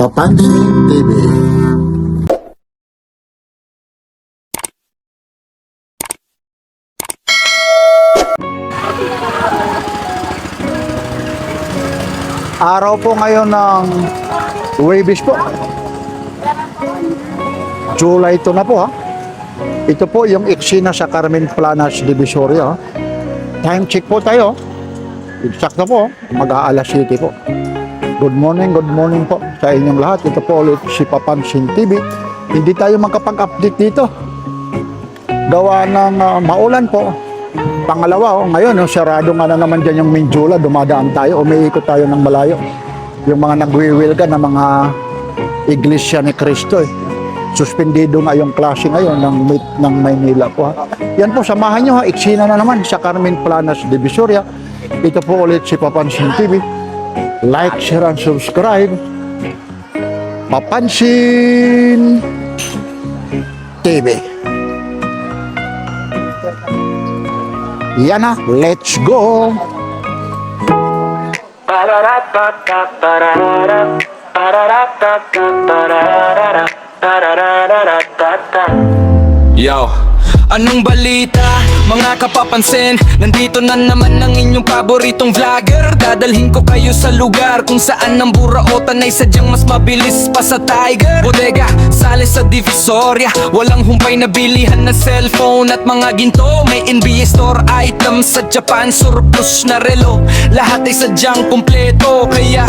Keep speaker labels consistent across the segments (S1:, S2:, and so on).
S1: Papansin TV. Araw po ngayon ng Huwebes po. July 2 na po ha. Ito po yung eksena sa Carmen Planas Divisoria. Time check po tayo. Exact na po, mag-aalas 7 po. Good morning po sa inyong lahat. Ito po ulit si Papansin TV. Hindi tayo makapag-update dito. Gawa ng maulan po. Pangalawa, ngayon, sarado nga na naman dyan yung Mindula. Dumadaan tayo, umiikot tayo ng malayo. Yung mga nagwiwilga na mga Iglesia ni Cristo. Suspendido nga yung klase ngayon ng Maynila po. Yan po, samahan nyo ha. Eksena na naman sa Carmen Planas Divisoria. Ito po ulit si Papansin TV. Like, share, and subscribe. Papansin TV. Yan na, let's go!
S2: Yo, anong balita? Mga kapapansin, nandito na naman ang inyong paboritong vlogger. Dadalhin ko kayo sa lugar kung saan ang buraotan ay sadyang mas mabilis pa sa Tiger. Bodega, sale sa Divisoria, walang humpay na bilihan na cellphone at mga ginto. May NBA store items sa Japan, surplus na relo. Lahat ay sadyang kumpleto, kaya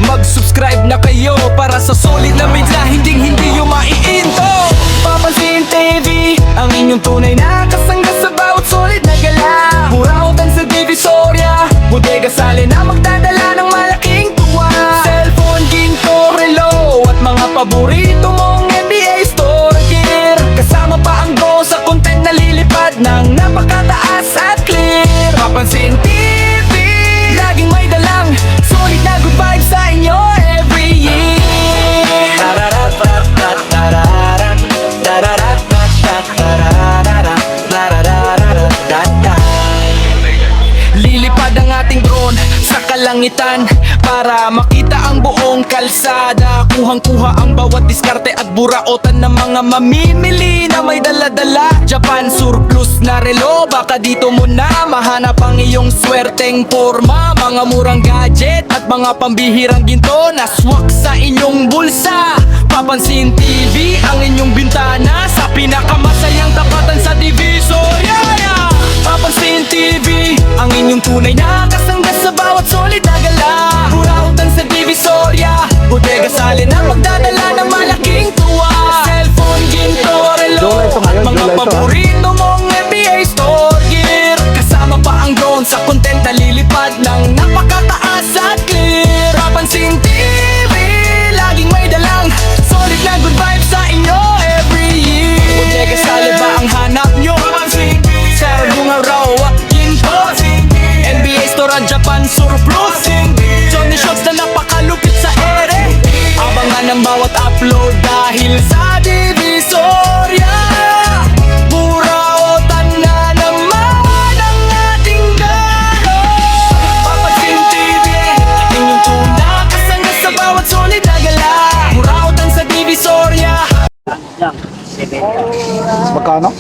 S2: mag-subscribe na kayo para sa solid na media, hindi yung maiinto. Papansin TV, ang inyong tunay na kasangga sa bawat solid na gala. Burautan sa Divisoria, bodega sale na magdadala ng malaking tuwa. Cellphone, ginto, relo at mga paborito mong NBA store gear. Kasama pa ang go sa content na lilipad ng napakataas at clear. Papansin TV, laging may dalang solid na good vibes sa inyo every year. Lilipad ang ating drone sa kalangitan para makita ang buong kalsada. Kuhang-kuha ang bawat diskarte at buraotan ng mga mamimili na may dala-dala. Japan surplus na relo, baka dito mo na mahanap ang iyong swerteng forma. Mga murang gadget at mga pambihirang ginto na swak sa inyong bulsa. Papansin TV, ang inyong bintana sa pinakamasayang tapatan sa Divisoria. Papansin TV, ang inyong tunay na kasangga sa bawat solid na gala. Burautan sa Divisoria, bodega sale na magdadala ng malaking tuwa. Cellphone, ginto, relo at mga paborito mong NBA store gear. Kasama pa ang drone sa content na lilipad ng napakataas at clear. Papansin TV, laging may dalang solid na good vibes sa inyo every year. Bodega sale ba ang hanap nyo? Sir, bunga raw at ginto. NBA store at Japan surplus. Johnny shots na napakalupit sa ere. Abangan ang bawat upload dahil sa Divisoria. Buraotan na naman ang ating gano. Papansin TV, inyong tuna kasangga sa bawat solid na gala. Buraotan sa Divisoria.
S1: Magkano?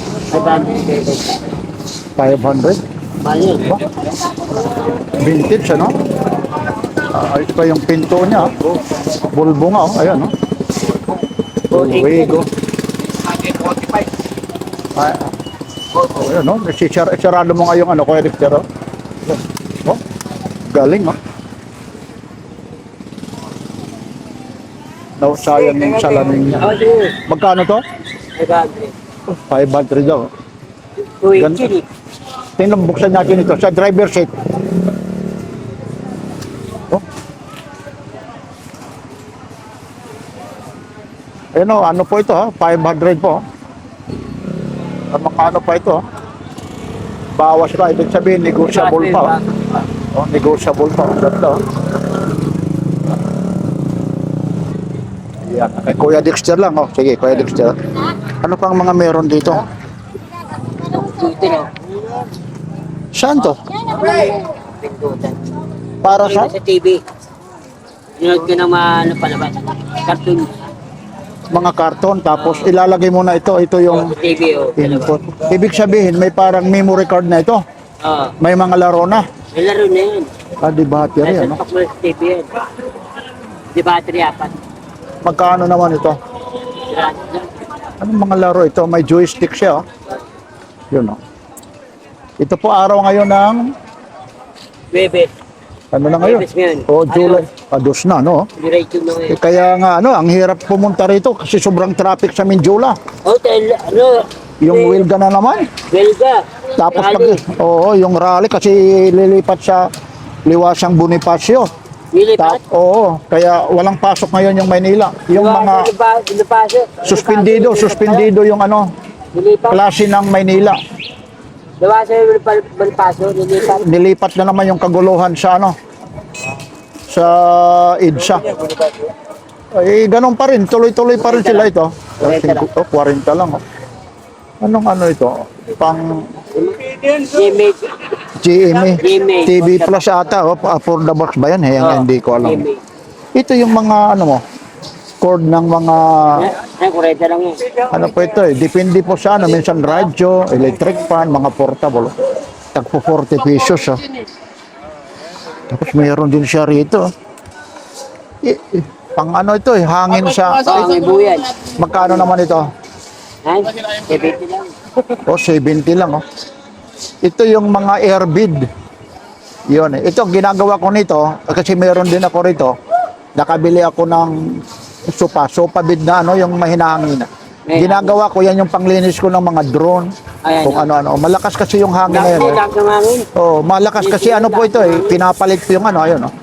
S1: 500?
S3: Mali.
S1: Vintage ano? Ito pa yung pinto niya. Bulbo nga oh. Ayan oh. Luego. Ayan oh. Sarado mo nga yung ano, Kuya Richter oh. Oh. Galing oh. Sayang yung salamin niya. Magkano to? 500 daw. Ganda. Tingnan, buksan natin ito sa driver seat. Oh. Ano po ito ha? 500 po. Ano pa ito? Bawas pa. Ibig sabihin, negotiable pa. Oh, negotiable pa. Ganda. Yan. Kay Kuya Dexter lang. Oh. Sige, Kuya Dexter. Ano pang mga meron dito? Saan to?
S3: Pindutan.
S1: Para sa?
S3: Sa TV. Nunod ko ng mga ano palabas. Cartoon.
S1: Mga karton, tapos ilalagay mo na ito yung
S3: TV o.
S1: input. Ibig sabihin, may parang memory card na ito.
S3: Oo.
S1: May mga laro na.
S3: May laro na yun.
S1: Ah, di battery,
S3: Nasa
S1: ano?
S3: pak mo sa TV yan. Di battery apat.
S1: Magkano naman ito? Anong mga laro ito? May joystick siya, oh. Yun, oh. Ito po araw ngayon ng,
S3: Bebe.
S1: ano na ngayon?
S3: Bebes ngayon.
S1: Oh, July. Ados na, no?
S3: Diretso na ngayon.
S1: Kaya nga, ano, ang hirap pumunta rito kasi sobrang traffic sa Mindiola.
S3: Oh, ano?
S1: Yung Wilga na naman.
S3: Belga.
S1: Tapos
S3: Rally.
S1: yung rally kasi lilipat sa Liwasang Bonifacio.
S3: Nilipat.
S1: Oo, kaya walang pasok ngayon yung Maynila. Yung mga suspendido yung ano,
S3: Nilipat.
S1: klase ng Maynila.
S3: Diba sa Balpaso, nilipat.
S1: Nilipat na naman yung kaguluhan sa ano, sa EDSA. Eh, ganun pa rin, tuloy-tuloy pa rin sila ito. 40 lang. Oh. Anong ano ito? Pang
S3: Jimmy.
S1: GMA,
S3: GMA.
S1: TV Plus ata, oh, for the box ba yan? Hindi ko alam.
S3: Jimmy.
S1: Ito yung mga ano mo, cord ng mga
S3: Ay, kureta lang yun.
S1: ano po ito eh, depende po sa ano, minsan radyo, electric fan, mga portable. Tagpo 40 pesos ah. Tapos mayroon din siya rito. Pang ano ito eh, hangin sa,
S3: Oo, may buyan.
S1: magkano naman ito?
S3: Ay, 70 lang.
S1: O, 70 lang, oh. Ito yung mga airbid. Yun, eh. Ito, ginagawa ko nito, kasi meron din ako rito. Nakabili ako ng sopa bid na ano, yung mahinahangin. Ginagawa ko, yan yung panglinis ko ng mga drone.
S3: Ayan,
S1: Kung ano-ano. Malakas kasi yung hangin na yun. Eh.
S3: Lang namangin.
S1: Oh, malakas kasi ano po ito eh, pinapalit ko yung ano, ayun, oh.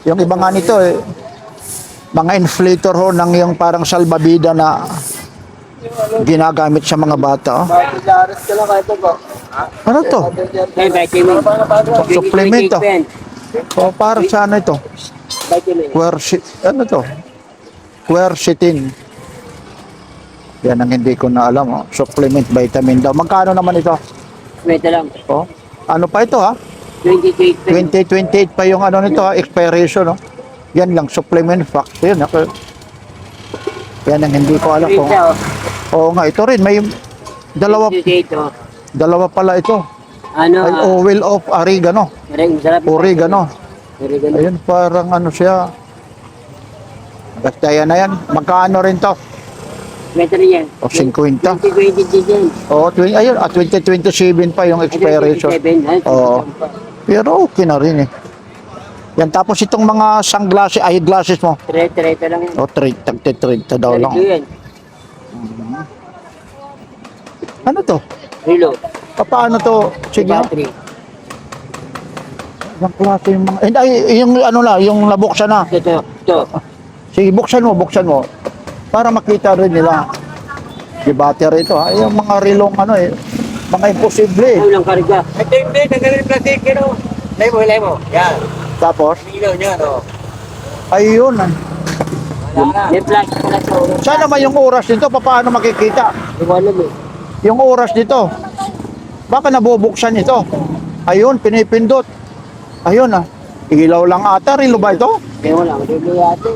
S1: Yung iba nga nito eh, mga inflator ho ng yung parang salbabida na ginagamit sa mga bata. Oh. Ano to?
S3: Ay, vitamin.
S1: Supplement to. O para sa ano ito?
S3: Vitamin.
S1: Ano to? Quercetin. Yan ang hindi ko na alam. Oh. Supplement vitamin daw. Magkano naman ito?
S3: Ito lang.
S1: Oh. Ano pa ito ha?
S3: 28
S1: 2028 pa yung ano nito ha? Expiration. Oh. Yan lang. Supplement facts. Yun. Okay. Yan ang hindi ko alam kung. Oo nga. Ito rin. May dalawa pala ito.
S3: Ano?
S1: Ay, oil of oregano.
S3: Masarap.
S1: Oregano.
S3: Oregano.
S1: Ayun, parang ano siya. Basta yan na yan. Magkano rin to?
S3: Ito rin yan.
S1: O, 50.
S3: 2020 yan.
S1: O, ayun, 2027 pa yung expiration.
S3: 27.
S1: Oo. Pero okay na rin eh. Yan, tapos itong mga sunglasses, eyeglasses mo.
S3: Ito lang yan.
S1: O, tagtitrade daw lang.
S3: Ito yan.
S1: Ano to?
S3: Rilo.
S1: Paano to? Sige.
S3: Battery.
S1: Yung klase yung mga... Ay, yung ano na, yung nabuksan na.
S3: Ito.
S1: Sige, buksan mo. Para makita rin nila. Di battery ito ha. Yung mga rilong ano eh. Mga imposible eh.
S3: Ulang karga.
S4: Ito hindi, nagaling plastic, ano? Lay mo. Yan.
S1: Tapos,
S4: Ilaw niya, no?
S1: ayun.
S3: May plastic pala sa ulo.
S1: Saan naman yung oras nito? Paano makikita?
S3: Hindi ko alam eh.
S1: Yung oras nito. Baka nabubuksan ito. Ayun, pinipindot. Ayun ah. Ilaw lang ata. Rilo ba ito?
S3: Kaya wala. Hindi ko yate.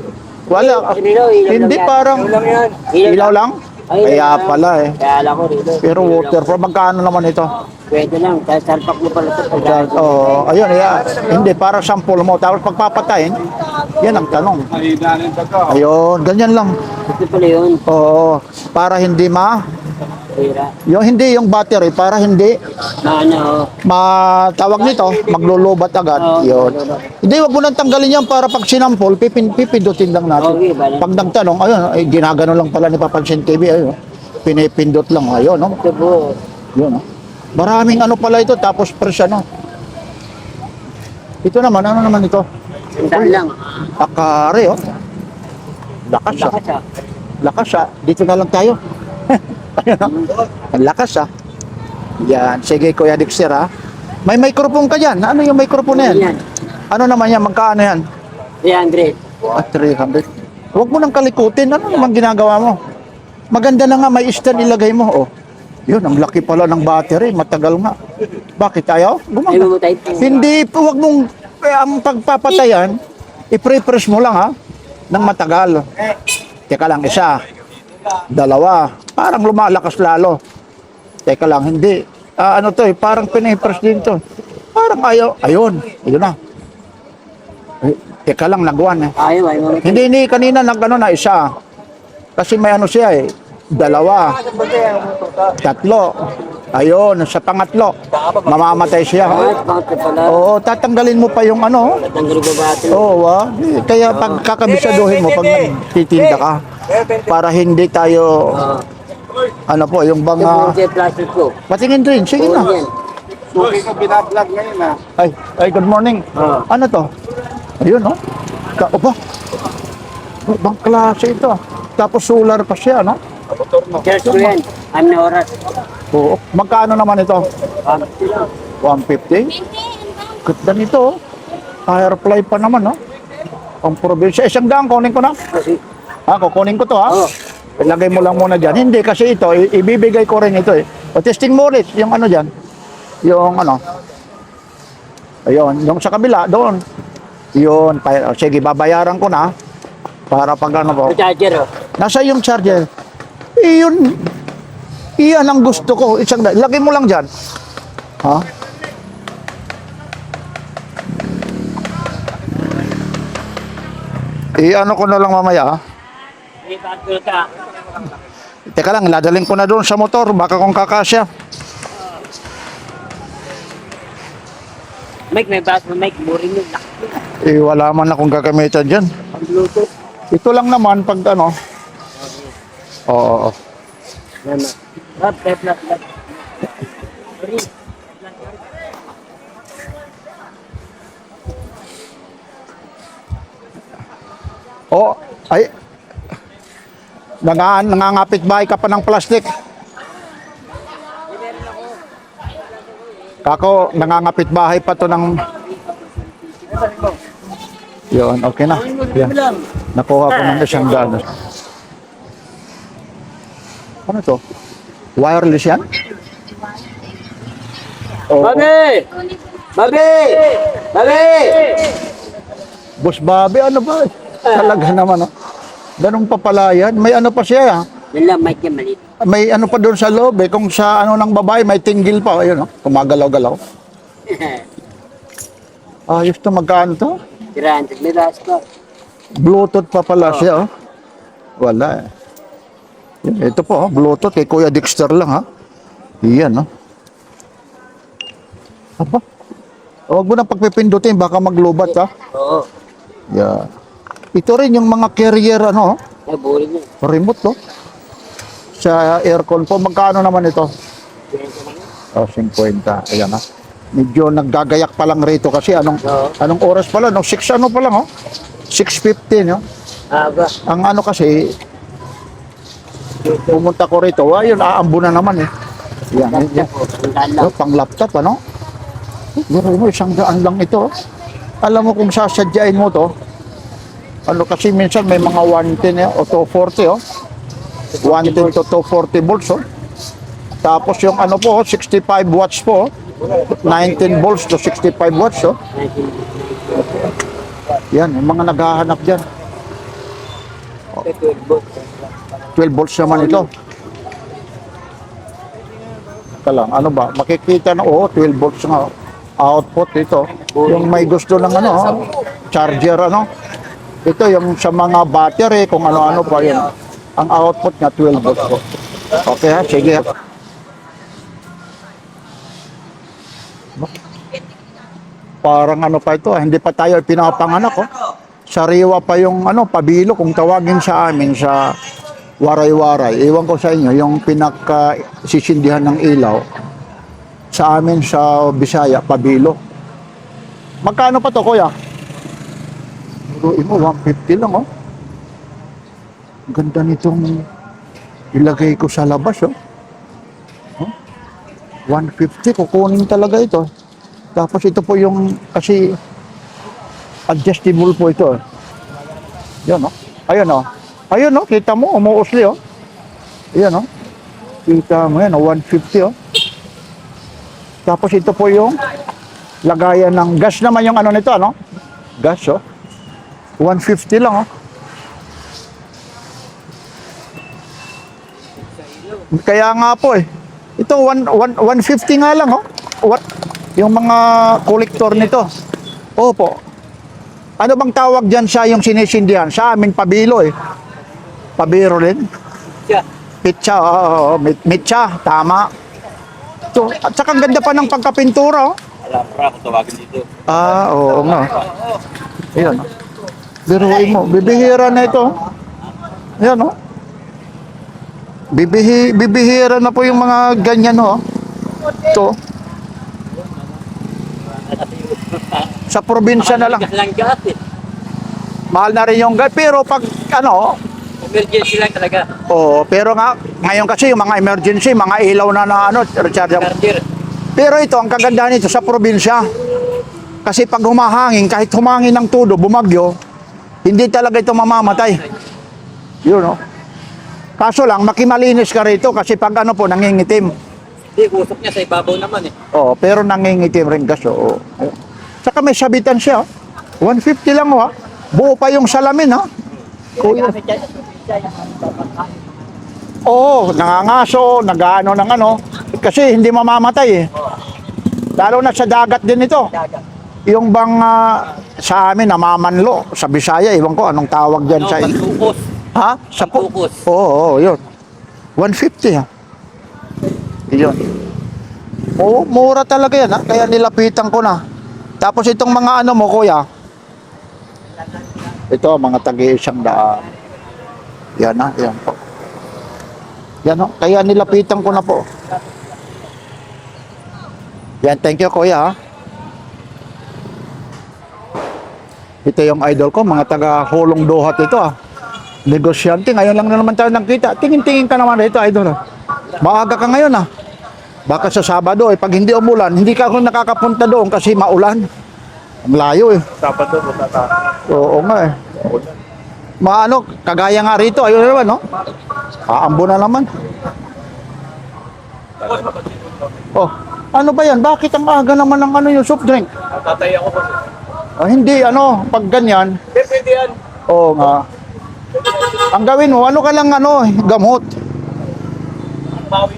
S1: Wala.
S3: Ilaw
S1: Hindi
S3: lang
S1: parang
S4: Ulang yan.
S1: ilaw lang.
S3: Ay,
S1: Kaya
S3: ilaw.
S1: pala eh.
S3: Kaya alam ko rilo.
S1: Pero waterproof. Magkano naman ito?
S3: Pwede lang. Tapos salpak mo pala ito.
S1: Oh, ayun, yeah. Hindi, para sample mo. Tapos pagpapatayin, yan ang tanong. Ayun, ganyan lang.
S3: Ito pala yun.
S1: Oo, para hindi
S3: Pira.
S1: yung battery, para hindi
S3: Na ano.
S1: matawag nito, maglulubat agad. Yun. Hindi, wag mo nang tanggalin yan para pag sinampol, pipindutin lang natin.
S3: Okay, bala.
S1: Pag nagtanong, ayun, ay, ginagano lang pala ni Papansin TV, ayun. Pinipindot lang, ayun, no?
S3: Ito po.
S1: Yun, no? Maraming ano pala ito, tapos press ano. Ito naman, ano naman ito?
S3: Sandaan lang.
S1: Akare, oh. Lakas, ah.
S3: Lakas ah.
S1: Lakas, ah. Dito na lang tayo. Ayun, oh. Ang lakas, ah. Yan. Sige, Kuya Dexter, ah. May microphone ka dyan. Ano yung microphone na yan?
S3: Yan.
S1: Ano naman yan? Magkano yan?
S3: 300.
S1: 300. Huwag mo nang kalikutin. Ano naman ginagawa mo? Maganda na nga, may stand ilagay mo, oh. Yun, ang laki pala ng battery. Matagal nga. Bakit ayaw?
S3: Ay,
S1: Gumana.
S3: mamutay po.
S1: Hindi, huwag mong, ang pagpapatayan, I-pre-press mo lang ha, ng matagal. Teka lang, isa, dalawa, parang lumalakas lalo. Teka lang, hindi. Ano to parang pinipress din to. Parang ayaw, ayun na. Teka lang, nagwan
S3: Ayaw.
S1: Hindi, kanina nag-ano na isa. Kasi may ano siya dalawa, tatlo. Ayun, sa pangatlo, mamamatay siya.
S3: Bakit pala?
S1: Oo, tatanggalin mo pa yung ano.
S3: Tanggal ba ba ito?
S1: Oo, kaya pag kakabisaduhin mo, pag nagtitinda ka, para hindi tayo, ano po, yung
S3: Ito
S1: bang,
S3: yung plastic ko.
S1: patingin din, sige na.
S3: Yan.
S4: Suki ko binablog ngayon ha.
S1: Ay, good morning. Ano to? Ayun, oh. Opa, ibang klase ito. Tapos solar pa siya, no?
S3: Church ko yan. Ano na oras?
S1: Oo. Magkano naman ito? 150?
S3: 150 lang.
S1: Ganda nito, oh. Firefly pa naman, no? Ang probinsya. Isang daan, kunin ko na.
S3: Kasi,
S1: Kukunin ko to, ha?
S3: Oo.
S1: Ilagay mo lang muna dyan. Hindi, kasi ito, ibibigay ko rin ito, O, testing mo ulit, yung ano dyan. Yung ano. Ayun, yung sa kabila, doon. Yun, sige, babayaran ko na. Para pag ano po.
S3: yung charger oh.
S1: Nasa yung charger. Iyon. Iyan ang gusto ko. Lagay mo lang dyan. Ha? Ano ko na lang mamaya, ha?
S3: Hindi ba ka?
S1: Teka lang, ladalhin ko na doon sa motor. Baka kung kakasya.
S3: Mike, may bago Mike. Boring yun.
S1: Wala man akong gagamitan dyan.
S3: Ang Bluetooth.
S1: Ito lang naman pag ano. Oo.
S3: Yan na. Lap. Sorry.
S1: Oh, ay. Nangangapit bahay ka pa ng plastic. Kako, nangangapit bahay pa to ng... Yun, okay na. Yan. Nakuha ko ng isang daan. Ano to? Wireless yan? Oo.
S3: Babe!
S1: Boss Bobby, ano ba? Talaga naman, ganun pa pala yan. May ano pa siya,
S3: Yan lang, Mike yan maliit.
S1: May ano pa doon sa loob, Kung sa ano ng babae, may tinggil pa. Ayun, kumagalaw-galaw. Ayos to, magkano to?
S3: Tirahan, may ras pa.
S1: Bluetooth pa pala siya, Wala, Yan, ito po, Bluetooth, kay Kuya Dexter lang, Yan, Aba. Huwag mo na pagpipindutin, baka maglubat,
S3: Oo.
S1: Yan. Ito rin yung mga carrier,
S3: Ay, boring yun.
S1: remote, sa aircon po. Magkano naman ito? 50. Ayan, Medyo naggagayak pa lang rito kasi anong oras pa lang, 6 ano pa lang, 6:50,
S3: Aga.
S1: Ang ano kasi, pumunta ko rito, ayun, aambo na naman, Yan, yan.
S3: Tandaan lang.
S1: Pang laptop, Pero mo, 100 lang ito. Alam mo kung sasadyain mo to, kasi minsan may mga 110 o 240, 110 to 240 volts, Tapos yung ano po, 65 watts po, 19 volts to 65 watts, Yan, yung mga naghahanap dyan. 12 volts naman ito. Ito lang, ano ba? Makikita na, 12 volts nga. Output ito. Yung may gusto ng charger, Ito yung sa mga battery, kung ano-ano pa yun. Ang output niya, 12 volts po. Okay ha, sige. Parang ano pa ito, hindi pa tayo pinapanganak, Sariwa pa yung pabilo, kung tawagin sa amin sa waray-waray. Iwan ko sa inyo, yung pinaka-sisindihan ng ilaw, sa amin sa Bisaya, pabilo. Magkano pa to, kuya? Ruin mo, 150 lang, Ganda nitong ilagay ko sa labas, 150, kukunin talaga ito. Tapos ito po yung, kasi adjustable po ito. Yan, Ayun, Ayun, kita mo, umuusli, Ayan, Kita mo yan, 150, Tapos ito po yung lagayan ng gas naman yung nito, Gas, 150 lang, oh. Kaya nga po eh. Ito, 150 nga lang, oh. What? Yung mga kolektor nito. Opo. Ano bang tawag dyan sa yung sinisindihan? Sa amin, pabilo eh. Pabiro rin.
S3: Siya.
S1: Pitsa, oo. Mitsa, tama. So, at saka ang ganda pa ng pagkapintura, oh.
S4: Alam, pra, kung tawagin dito.
S1: Ah, oo nga. Ayan. Biruin mo. Bibihira na ito. Ayan, oh. Bibihira na po yung mga ganyan, oh. Ito. Sa probinsya na lang.
S3: Lang gas eh.
S1: Mahal na rin yung gas. Pero pag, ano,
S3: Emergency lang talaga.
S1: oh, pero nga, ngayon kasi yung mga emergency, mga ilaw na ano, rechargeable.
S3: Cartier.
S1: Pero ito, ang kagandahan nito sa probinsya. Kasi pag humahangin, kahit humangin ng tudo, bumagyo, hindi talaga ito mamamatay. Yun, no? Kaso lang, makimalinis ka rito kasi pag ano po, nangingitim.
S3: Hindi, usok niya sa ibabaw naman eh.
S1: Oo, pero nangingitim rin kasi. Oo. Saka may sabitan siya. 150 lang, ha? Buo pa yung salamin, ha? Kuya. Oo, nangangaso, nag-ano ng ano. Kasi hindi mamamatay eh. Lalo na sa dagat din ito. Yung bang sa amin namamanlo sa Bisaya, iwan ko anong tawag diyan sa
S3: Pantukos.
S1: ha? Sa
S3: Pantukos.
S1: Oo, yun. 150 ha. Yun. Oo, mura talaga yan ha. Kaya nilapitan ko na. Tapos itong mga ano mo kuya. Ito mga tagi-100. Yan ha, yan po. Yan ho, kaya nilapitan ko na po. Yan, thank you kuya ha. Ito yung idol ko, mga taga Hulong Duhat ito ah. Negosyante, ngayon lang na naman tayo nakita. Tingin-tingin ka naman dito idol. Maaga ka ngayon ah. Baka sa Sabado eh, pag hindi umulan, hindi ka ako nakakapunta doon kasi maulan. Ang layo eh.
S4: Sabado, matata.
S1: Oo nga eh. Maano, kagaya nga rito, ayun na naman no? Aambo na naman. Oh, ano ba yan? Bakit ang aga naman ng ano yung soft drink?
S4: Tatay ako po.
S1: Ah, hindi, ano, pag ganyan.
S4: Pwede yan.
S1: Oo nga. Ang gawin mo, ano ka lang ano, gamot.
S4: Bawi.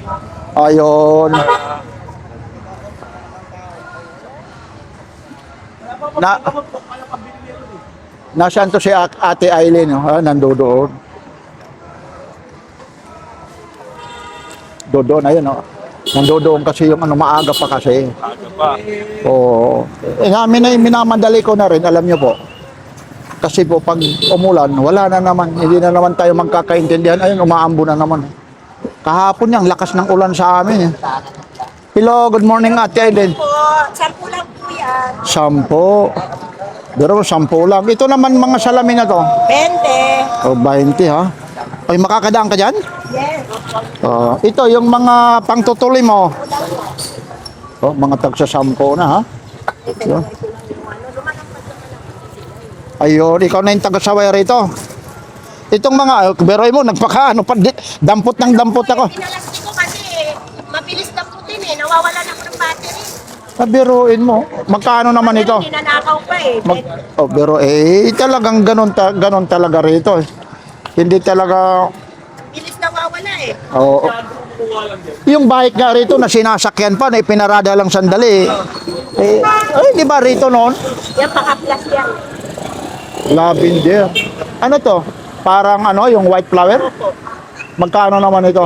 S1: Ayun. Nasaan to si Ate Aileen? Oh? Nandoon. Doon na yun. Oh. Nandoon kasi yung ano, maaga pa kasi.
S4: Aga pa.
S1: Oo. Eh, minamadali ko na rin, alam nyo po. Kasi po, pag umulan, wala na naman. Hindi na naman tayo magkakaintindihan. Ayun, umaambo na naman. Kahapon yung lakas ng ulan sa amin. Eh. Hello, good morning Ate Aileen.
S5: Po, 10 lang po yan.
S1: 10. Pero 10 lang. Ito naman mga salamin na to.
S5: 20.
S1: O, 20 ha. Ay, makakadaan ka dyan?
S5: Yes.
S1: Ito, yung mga pangtutuli mo. Oh, mga tagsa 10 na ha. Yun. Ayun, ikaw na yung taga-saway rito. Itong mga, beroy mo, nagpaka, ano pa, dampot ng dampot ako.
S5: Pinalasti ko kasi mabilis na putin eh. Nawawalan ako ng battery.
S1: Biruin mo. Magkano naman ito?
S5: Ninanakaw pa eh.
S1: Pero talagang ganun talaga rito. Hindi talaga,
S5: Bilis nawawala eh.
S1: oo. Yung bike nga rito na sinasakyan pa, na ipinarada lang sandali. Ay, di ba rito noon?
S5: Yan, paka-plus yan.
S1: Lavender. Ano to? Parang ano, yung white flower? Magkano naman ito?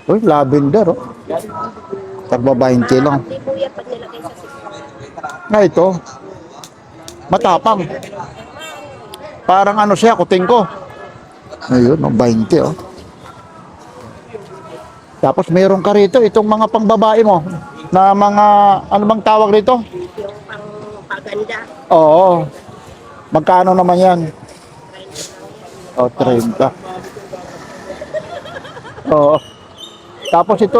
S1: Uy, lavender, oh. Tagba 20 lang.
S5: Hindi po yan pag nilagay sa system.
S1: Na ito. Matapang. Parang ano siya, kuting ko. Ayun, oh, 20, oh. Tapos meron ka rito, itong mga pangbabae mo, na mga, ano bang tawag rito?
S5: Yung pang paganda.
S1: Oo. Magkano naman yan? O, 30. Oo. Tapos ito,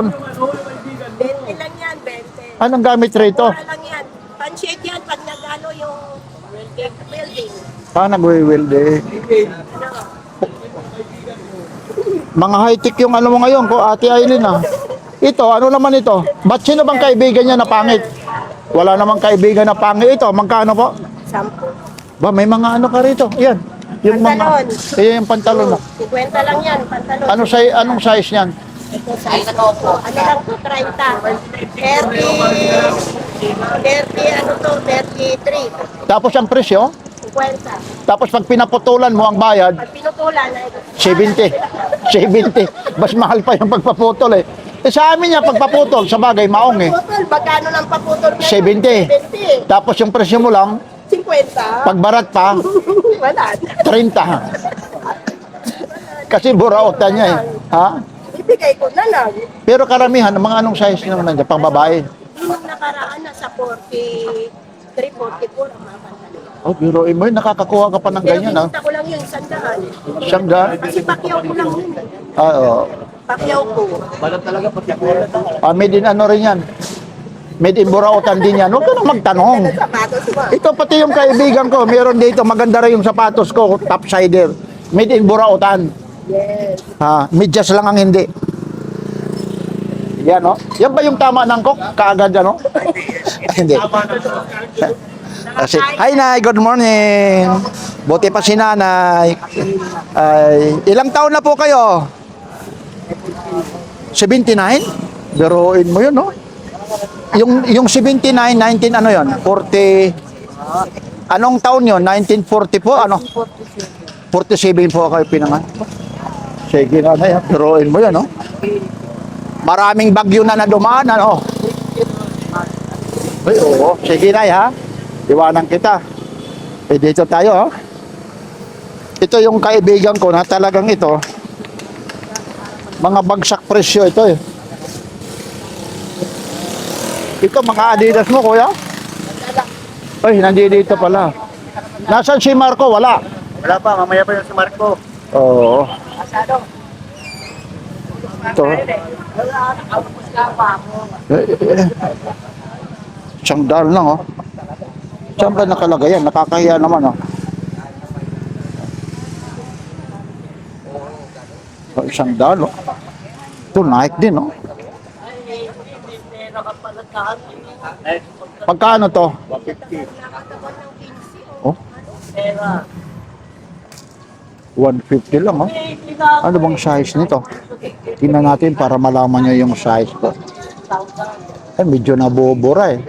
S5: 20 lang yan, 20.
S1: anong gamit rito?
S5: Mura lang yan. Pan-shade yan pag nag-ano yung building.
S1: Nagwi-weld eh.
S5: Ano?
S1: Mga high-tech yung ano mo ngayon ko, Ate Aileen ah. Ito, ano naman ito? Ba't sino bang kaibigan niya na pangit? Wala namang kaibigan na pangit. Ito, magkano po?
S5: 10.
S1: Ba, may mga ano ka rito. Yan. Yung
S5: Pantalon.
S1: mga, yung pantalon mo.
S5: 50 lang yan, pantalon.
S1: Anong size niyan?
S5: Ito size ko po. Ano lang po, 30. 30, ano to, 33.
S1: Tapos ang presyo,
S5: 50.
S1: tapos pag pinaputulan mo ang bayad,
S5: Pag pinutulan, ay
S1: 70. 70. Mas mahal pa yung pagpaputol eh. Eh sa amin niya, pagpaputol, sa bagay, maong eh.
S5: putol, magkano ng paputol niya?
S1: 70.
S5: 70.
S1: Tapos yung presyo mo lang,
S5: 50.
S1: pag barat pa,
S5: Wala.
S1: 30. Kasi buraotan niya eh. Ha?
S5: Ibigay ko na lang.
S1: Pero karamihan, mga anong size naman nandiyan, pang babae.
S5: Yung nakaraan na sa 43, 44 ang mga pantalon.
S1: Oh, biruin mo yun, nakakakuha ka pa ng
S5: Pero
S1: ganyan ha.
S5: binita ko lang yun, sandahan.
S1: Siyang daan.
S5: Kasi pakyaw ko lang yun.
S1: Ah, oo.
S5: Pakyaw ko.
S1: Made in ano rin yan. Made in buraotan din yan. Huwag ka nang magtanong.
S5: Sapatos mo.
S1: Ito pati yung kaibigan ko, meron dito, maganda rin yung sapatos ko, topsider. Made in buraotan.
S5: Yes.
S1: Ha, medyas lang ang hindi. Yan, no? Yan ba yung tama ng kok? Kaagad, ano? Hindi. Kasi, hi, Nay. Good morning. Buti pa si Nanay. Ay, ilang taon na po kayo? 79? Biruin mo yun, no? Yung 79, 19, ano yun? 40... Anong taon yun? 1940 po? Ano? 47 po kayo pinangan. Sige na yan. Biruin mo yun, no? Maraming bagyo na dumaan, ano? Ay, oo. Sige na, ha? Iwanan kita. Eh, dito tayo, ha? Ito yung kaibigan ko na talagang ito. Mga bagsak presyo ito, eh. Ito, mga Adidas mo, kuya? Ay, nandito pala. Nasaan si Marco? Wala.
S4: Wala pa, mamaya pa yung si Marco.
S1: Oo. Ito. Isang dal lang, oh. Saan ba nakalagay yan? Nakakahiya naman, oh. Oh, isang dal, oh. Ito, Nike din, oh. Pagkano to?
S4: 150.
S1: Oh. 150 lang, oh. Ano bang size nito? Tingnan natin para malaman nyo yung size ko. Eh, medyo nabubura eh.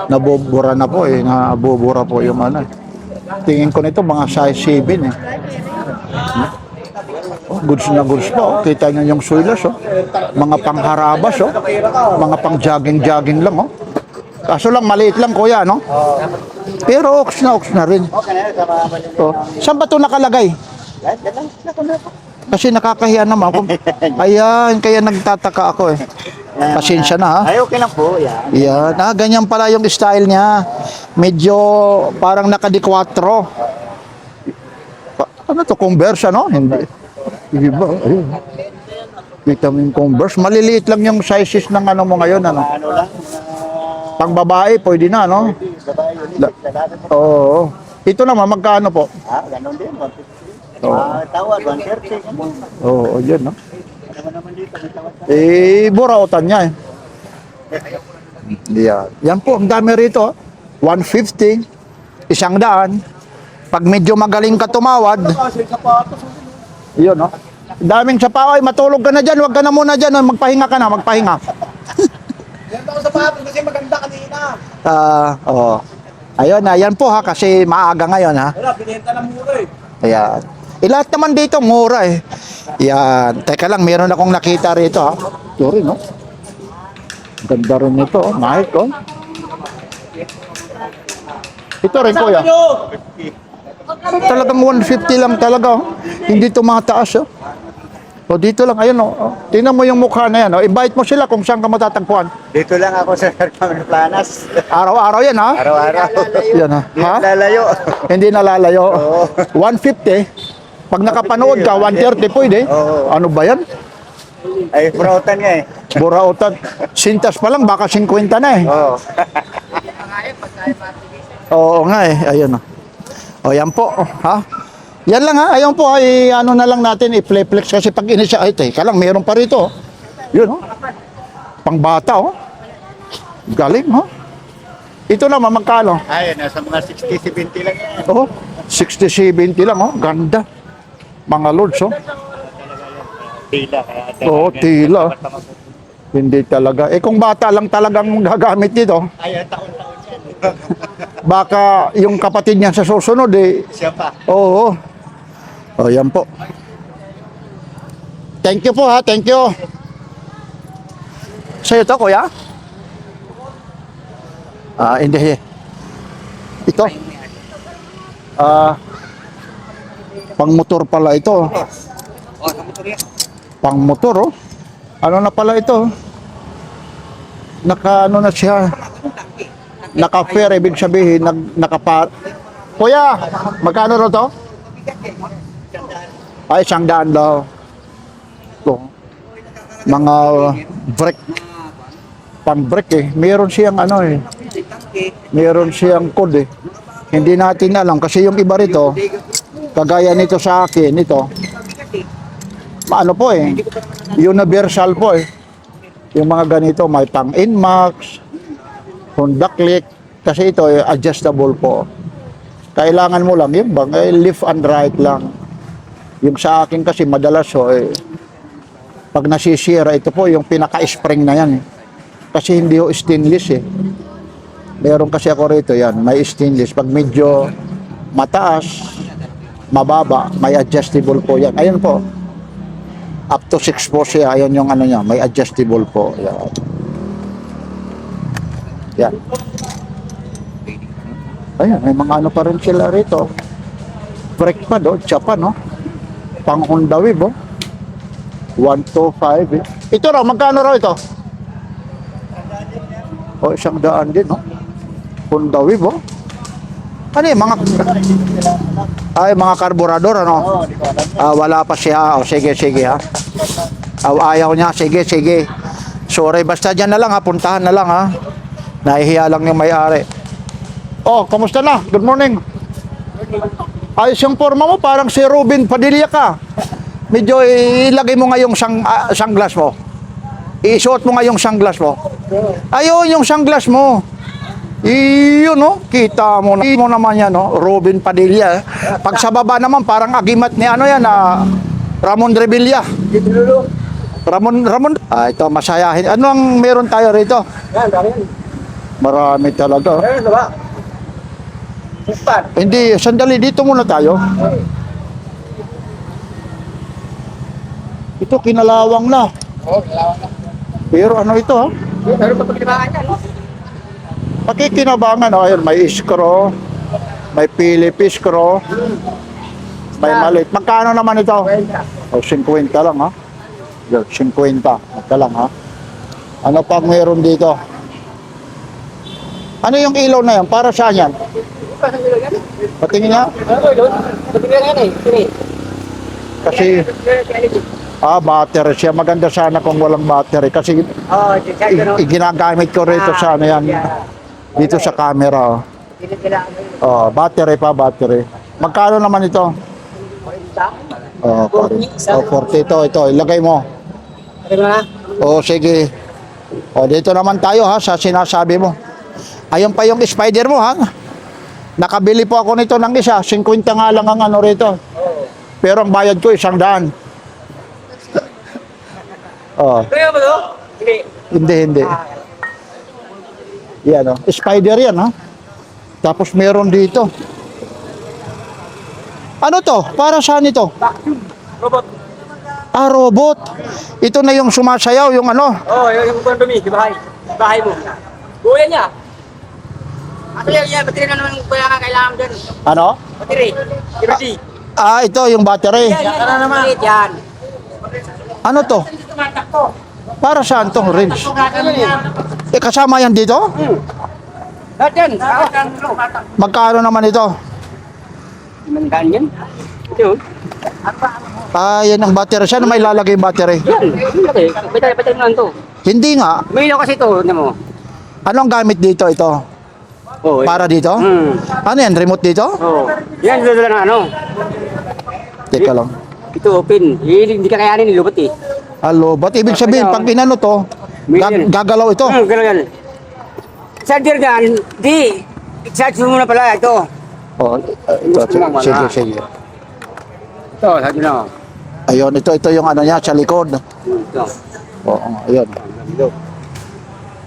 S1: Nabubura na po eh. Nabubura po yung ano eh. Tingin ko nito mga size 7 eh. Oh, goods na goods pa, oh. Kita nyo yung suilas, oh. Mga pangharabas, oh. Mga pang jogging lang, oh. Kaso lang, maliit lang, kuya, no? Pero ox na rin.
S4: Okay na, tama ba din?
S1: Oh. Saan ba ito nakalagay? Kasi nakakahiya naman. Ayan, kaya nagtataka ako eh. Pasensya na, ha?
S4: Ay, okay lang po, yan.
S1: Yan. Ah, ganyan pala yung style niya. Medyo parang nakadikwatro. Ano to, Converse, ano? Hindi. Iba, ayun. Kita mo yung Converse. Maliliit lang yung sizes ng ano mo ngayon, ano?
S4: Ano lang,
S1: Pang babae, pwede na, no?
S4: babae, lalaki.
S1: Oo. Ito naman, magkano po?
S4: Ganon din, 150.
S1: Oo.
S4: Tawad, 130.
S1: Oo, yun, no?
S4: Ano naman dito, may tawad ka.
S1: Eh, burautan niya, eh. Yan. Yan po, ang dami rito. 150, 100. Pag medyo magaling ka tumawad, yun, no? Daming sapatos. Ay, matulog ka na dyan. Huwag ka na muna dyan. Magpahinga ka na, magpahinga.
S4: Yan ako sa patos kasi maganda kanina.
S1: Oo. Ayun, ayan po ha, kasi maaga ngayon ha.
S4: Wala, binenta ng mura eh.
S1: Ayan. Lahat naman dito, mura eh. Yan. Teka lang, meron akong nakita rito ha. Ito rin, no? Ganda rin nito, oh. Mahal ko. Ito rin, kuya. Talagang 150 lang talaga, oh. Hindi tumataas, oh. O dito lang, ayun, oh. Tingnan mo yung mukha na yan, oh. Invite mo sila kung saan ka matatagpuan.
S4: Dito lang ako sa Carmen Planas.
S1: Araw-araw yan, ha?
S4: Araw-araw.
S1: Yan, ha?
S4: Di
S1: Ha?
S4: lalayo.
S1: Hindi nalalayo.
S4: Oo.
S1: 150. Pag nakapanood ka, 130 pwede.
S4: Oo.
S1: Ano ba yan?
S4: Ay, frautan nga eh.
S1: Burautan. Sintas pa lang, baka 50 na eh.
S4: Oo.
S1: Oo nga eh. Ayun, oh. O, yan po. Oh, ha? Yan lang ha. Ayun po, ay ano na lang natin, i-flex kasi pag inisya, ay, teka lang, meron pa rito. Oh. Yun, oh. Pang bata, oh. Galing, oh. Ito naman, magkano?
S4: Ay, nasa mga 60-70 lang yan.
S1: Oh, 60-70 lang, oh. Ganda. Mga lords, oh.
S4: Tila. Kaya
S1: Oo, tila. Hindi talaga. Eh, kung bata lang talagang gagamit dito,
S4: Ay, taon-taon yan.
S1: baka yung kapatid niya sa susunod, eh.
S4: Siya pa.
S1: Oo. Oh, yan po. Thank you po, ha. Thank you. Sa'yo to, kuya? Hindi. Ito. Pang motor pala ito.
S4: Oh, sa motor yan.
S1: Pang motor, oh. Ano na pala ito? Ano na siya? Naka-fair, ibig sabihin, nakapat. Kuya, magkano ro to? Ay, 100 daw. Ito. Mga brake. Pang brake eh. Meron siyang ano eh. Meron siyang code eh. Hindi natin alam kasi yung iba rito, kagaya nito sa akin, ito. Ano po eh. Universal po eh. Yung mga ganito, may pang Inmax, Honda Click, kasi ito eh, adjustable po. Kailangan mo lang yung bang, eh, left and right lang. Yung sa akin kasi madalas oh, eh, pag nasisira, ito po yung pinaka-spring na yan eh. Kasi hindi ho stainless eh. Meron kasi ako rito yan, may stainless. Pag medyo mataas, mababa, may adjustable po yan. Ayun po. Up to 6 po siya. Ayun yung ano niya, may adjustable po. Yan. Yan. Ayun, may mga ano pa rin sila rito. Brake pad, oh, Japan, no? Pang Honda Wave, oh. 125, eh. Ito raw, magkano raw ito? O, 100 din, no? Honda Wave, oh. Ano yung mga... Ay, mga karburador, ano? Wala pa siya. O, sige, ha. Ayaw niya, sige. Sorry, basta dyan na lang, ha. Puntahan na lang, ha. Nahihiya lang yung may-ari. Oh, kamusta na? Good morning. Ayos yung forma mo, parang si Ruben Padilla ka. Medyo ilagay mo nga yung sunglass mo. Isuot mo nga yung sunglass mo. Ayun, yung sunglass mo. Iyon, no? Kita mo na. Mo naman yan, no? Ruben Padilla. Pag sa baba naman, parang agimat ni ano yan, Ramon Revilla. Ramon. Ito, masayahin. Ano ang meron tayo rito? Marami talaga. Hindi, sandali, dito muna tayo. Ito, kinalawang na. Pero ano ito, ha?
S4: Pero pagkakalibangan yan, no?
S1: Pakikinabangan, ayun, may iskro, may Phillips screw, may maliit. Magkano naman ito? O, 50 lang, ha? 50. Ito lang, ha? Ano pang meron dito? Ano yung ilaw na yan? Para saan yan? Patingin nga. Kasi, battery siya. Maganda sana kung walang battery. Kasi, ginagamit ko rito sa ano yan. Dito sa camera. Battery. Magkano naman ito? 40 ito. Ilagay mo. Sige. Dito naman tayo ha, sa sinasabi mo. Ayun pa yung spider mo ha. Nakabili po ako nito ng isa. 50 nga lang ang ano rito. Pero ang bayad ko 100.
S3: Kaya ba to?
S1: Hindi. Yan o. Spider yan ha. Tapos meron dito. Ano to? Para saan ito?
S3: Robot.
S1: Robot. Ito na yung sumasayaw, yung ano.
S3: Yung pandumi, di bahay. Bahay mo. Kuya niya. Battery na naman kuya nga kailangan dyan.
S1: Ano?
S3: Battery. Battery.
S1: Ito yung battery.
S3: Yan naman. Yan.
S1: Ano to? Para saan tong range? Kasama yan dito?
S3: Lahat yan.
S1: Magkano naman ito?
S3: Mandaan yan. Yun.
S1: Yan ang battery. Saan may lalagay yung battery?
S3: Battery naman to.
S1: Hindi nga.
S3: May ilaw kasi ito. Ano mo?
S1: Ano ang gamit dito ito? Para dito? Ano yan? Remote dito?
S3: Yan, dala na ano.
S1: Teka lang.
S3: Ito open. Hindi ka kayanin, nilubot eh.
S1: Ba't ibig sabihin, pag inano to, gagalaw ito?
S3: Gano'n yan.
S4: charger dyan, di. I-charge mo muna pala ito.
S1: Oh, sige, sige.
S4: Ito, sabi na.
S1: Ayun, ito yung ano niya, sa likod.
S4: Ito.
S1: Oo, ayun.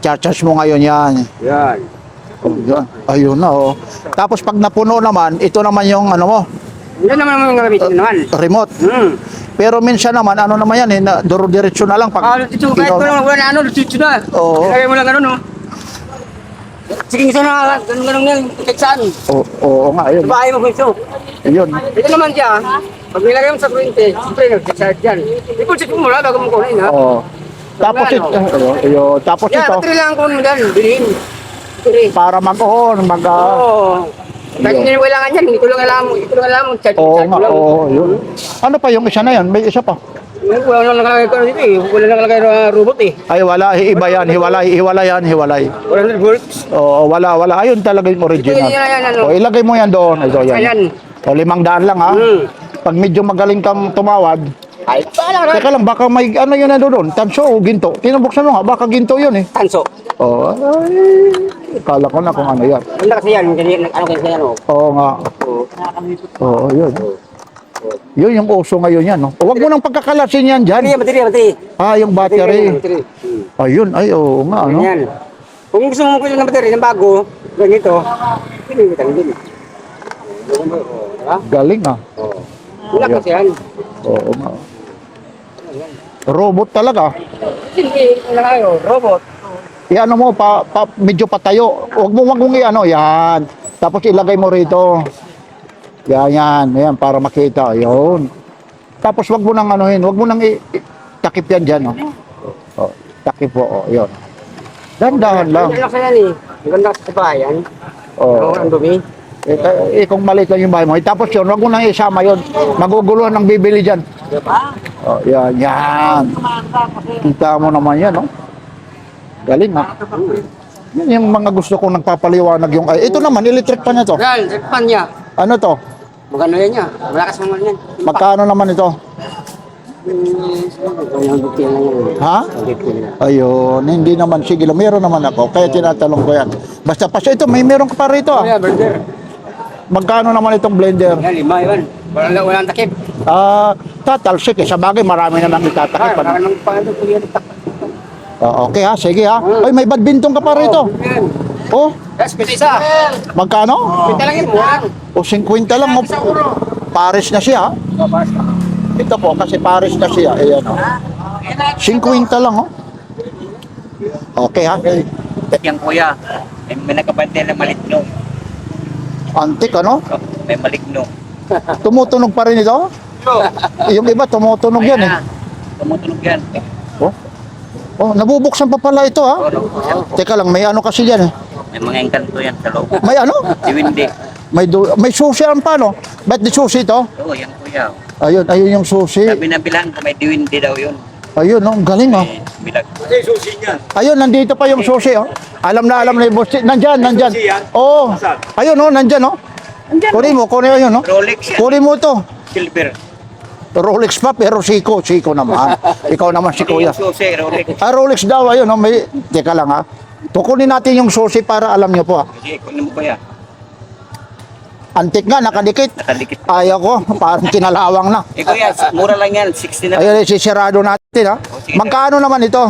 S1: Charge mo ngayon yan.
S4: Yan.
S1: Oh, yun. Ayun na, oh. Tapos pag napuno naman, ito naman yung ano mo,
S4: Yan naman ang gamitin naman.
S1: remote. Pero minsan naman, ano naman yan, duro-diretso na lang. Pag
S4: Ito, kahit ko lang wala na ano, lutsutsu na.
S1: Oo.
S4: Ilagay mo lang ano, no? Sige, gusto na, ganun yan, teksaan.
S1: Oo nga, ayun.
S4: Sa bahay mo gusto.
S1: Ayun.
S4: Ito naman siya, pag nilagay mo sa kuryente, siyempre nag-charge yan. I-pulsit mo muna bago mo kunin, ha?
S1: Oo. Tapos ito, ayun. Tapos
S4: Yan,
S1: ito,
S4: battery lang kung dyan, bilhin. Battery.
S1: para mag-on,
S4: Oo. Kahit hindi mo kailangan yan, hindi ko lang alam, charge
S1: Oo
S4: mo
S1: nga,
S4: lang.
S1: oo, yun. Ano pa yung isa na yan? May isa pa.
S4: Wala nang nakalagay ko dito eh, wala nang nakalagay na robot eh.
S1: Ay, wala. Iba yan. Hiwalay yan. Hiwalay.
S4: Wala nang works.
S1: Oo, wala. Ayun talaga yung original.
S4: Ito yan, ano.
S1: O, ilagay mo yan doon. Ito, yan.
S4: Ayan.
S1: O, 500 lang, ha? Pag medyo magaling kang tumawad,
S4: Ay, paano na?
S1: teka lang, baka may ano yun na doon. Tanso o ginto. Tinubuksan mo nga, baka ginto yun eh.
S4: Tanso.
S1: Oo, ay, kala ko na kung ano yan.
S4: Wala kasi yan, ano kasi yan o.
S1: Oo nga. Oo, yun. Yun yung uso ngayon yan, no? O, wag mo nang pagkakalasin yan dyan.
S4: Battery.
S1: Ah, yung battery. Ayun, ay, oo nga, ano?
S4: Yan. Kung gusto mo kunin ng battery ng bago, ganito, pinipitan din. Diba?
S1: Galing, ah.
S4: Wala kasi yan.
S1: Oo nga. Robot talaga.
S4: Hindi, wala kayo, robot.
S1: Iano mo, medyo patayo. Wag mong iano, yan. Tapos ilagay mo rito. Yan, para makita. Yun. Tapos wag mo nang anuhin, wag mo nang takip yan dyan, no? Oh, takip po, yun. Dahan-dahan lang.
S4: Ano kasi yan eh, maganda sa bayan.
S1: Oh.
S4: Ang dumi.
S1: Kung maliit lang yung bahay mo. Tapos yun, wag mo nang isama yun. Maguguluhan ng bibili dyan. Oh, yan. Kita mo naman yan, no? Galing, ha? Yan yung mga gusto kong nagpapaliwanag yung... Ay, ito naman, electric pa niya to.
S4: Yan, pan niya.
S1: Ano to?
S4: Maganda yan niya. Malakas naman yan.
S1: Magkano naman ito?
S4: Yung bukti lang yan.
S1: Ha? Ayun, hindi naman. Sige lang, meron naman ako. Kaya tinatanong ko yan. Basta pa siya ito, may meron ka pa rito.
S4: Kaya, burger.
S1: Magkano naman itong blender?
S4: Yan, 5 yan. Walang takip.
S1: Tatalsik eh. Sa bagay, marami naman itatakip.
S4: Wala
S1: Ano?
S4: nang pangano po yan.
S1: Okay ha, sige ha. Ay, may badminton ka pa rito.
S4: Yan.
S1: Oh,
S4: Yes, pwede isa.
S1: magkano?
S4: Pwede lang yun, buwan.
S1: O 50 lang. Oh. Paris na siya. Ito po, kasi Paris na siya. Ayan o. 50 lang oh. Okay ha.
S6: Yan kuya, may nakabantay na maligno.
S1: Antik ano?
S6: May maligno.
S1: Tumutunog pa rin ito? Yung iba tumutunog yan eh.
S6: Tumutunog yan.
S1: Oh. Oh, nabubuksan pa pala ito ha. Teka lang, may ano kasi yan eh.
S6: May mga engkanto yan sa loob.
S1: May ano?
S6: Si Windy.
S1: May susi ang paano? Ba't di susi ito?
S6: Oo, yan kuya.
S1: Ayun yung susi.
S6: Sabi na bilang ko may diwindi daw yun.
S1: Ayun, oh, ang galing oh.
S6: Eh, bilag.
S1: Ayun, nandito pa yung susi oh. Alam na yung boss. Nandyan. Oo. Ayun oh, nandyan oh. Kunin mo ayun oh.
S6: Rolex yan.
S1: Kunin mo to.
S6: Silver.
S1: Rolex pa pero Siko naman. Ikaw naman si Kuya.
S6: Yung susi, Rolex.
S1: Rolex daw ayun oh, may teka lang ha. Tukunin natin yung susi para alam niyo po ha.
S6: Sige, kunin mo kuya.
S1: Antik nga, nakadikit.
S6: Nakadikit.
S1: Ayaw ko, parang kinalawang na.
S6: Eh kuya, mura lang yan. 60 na.
S1: Ayun, sisirado natin ha.
S6: sige.
S1: Magkano naman ito?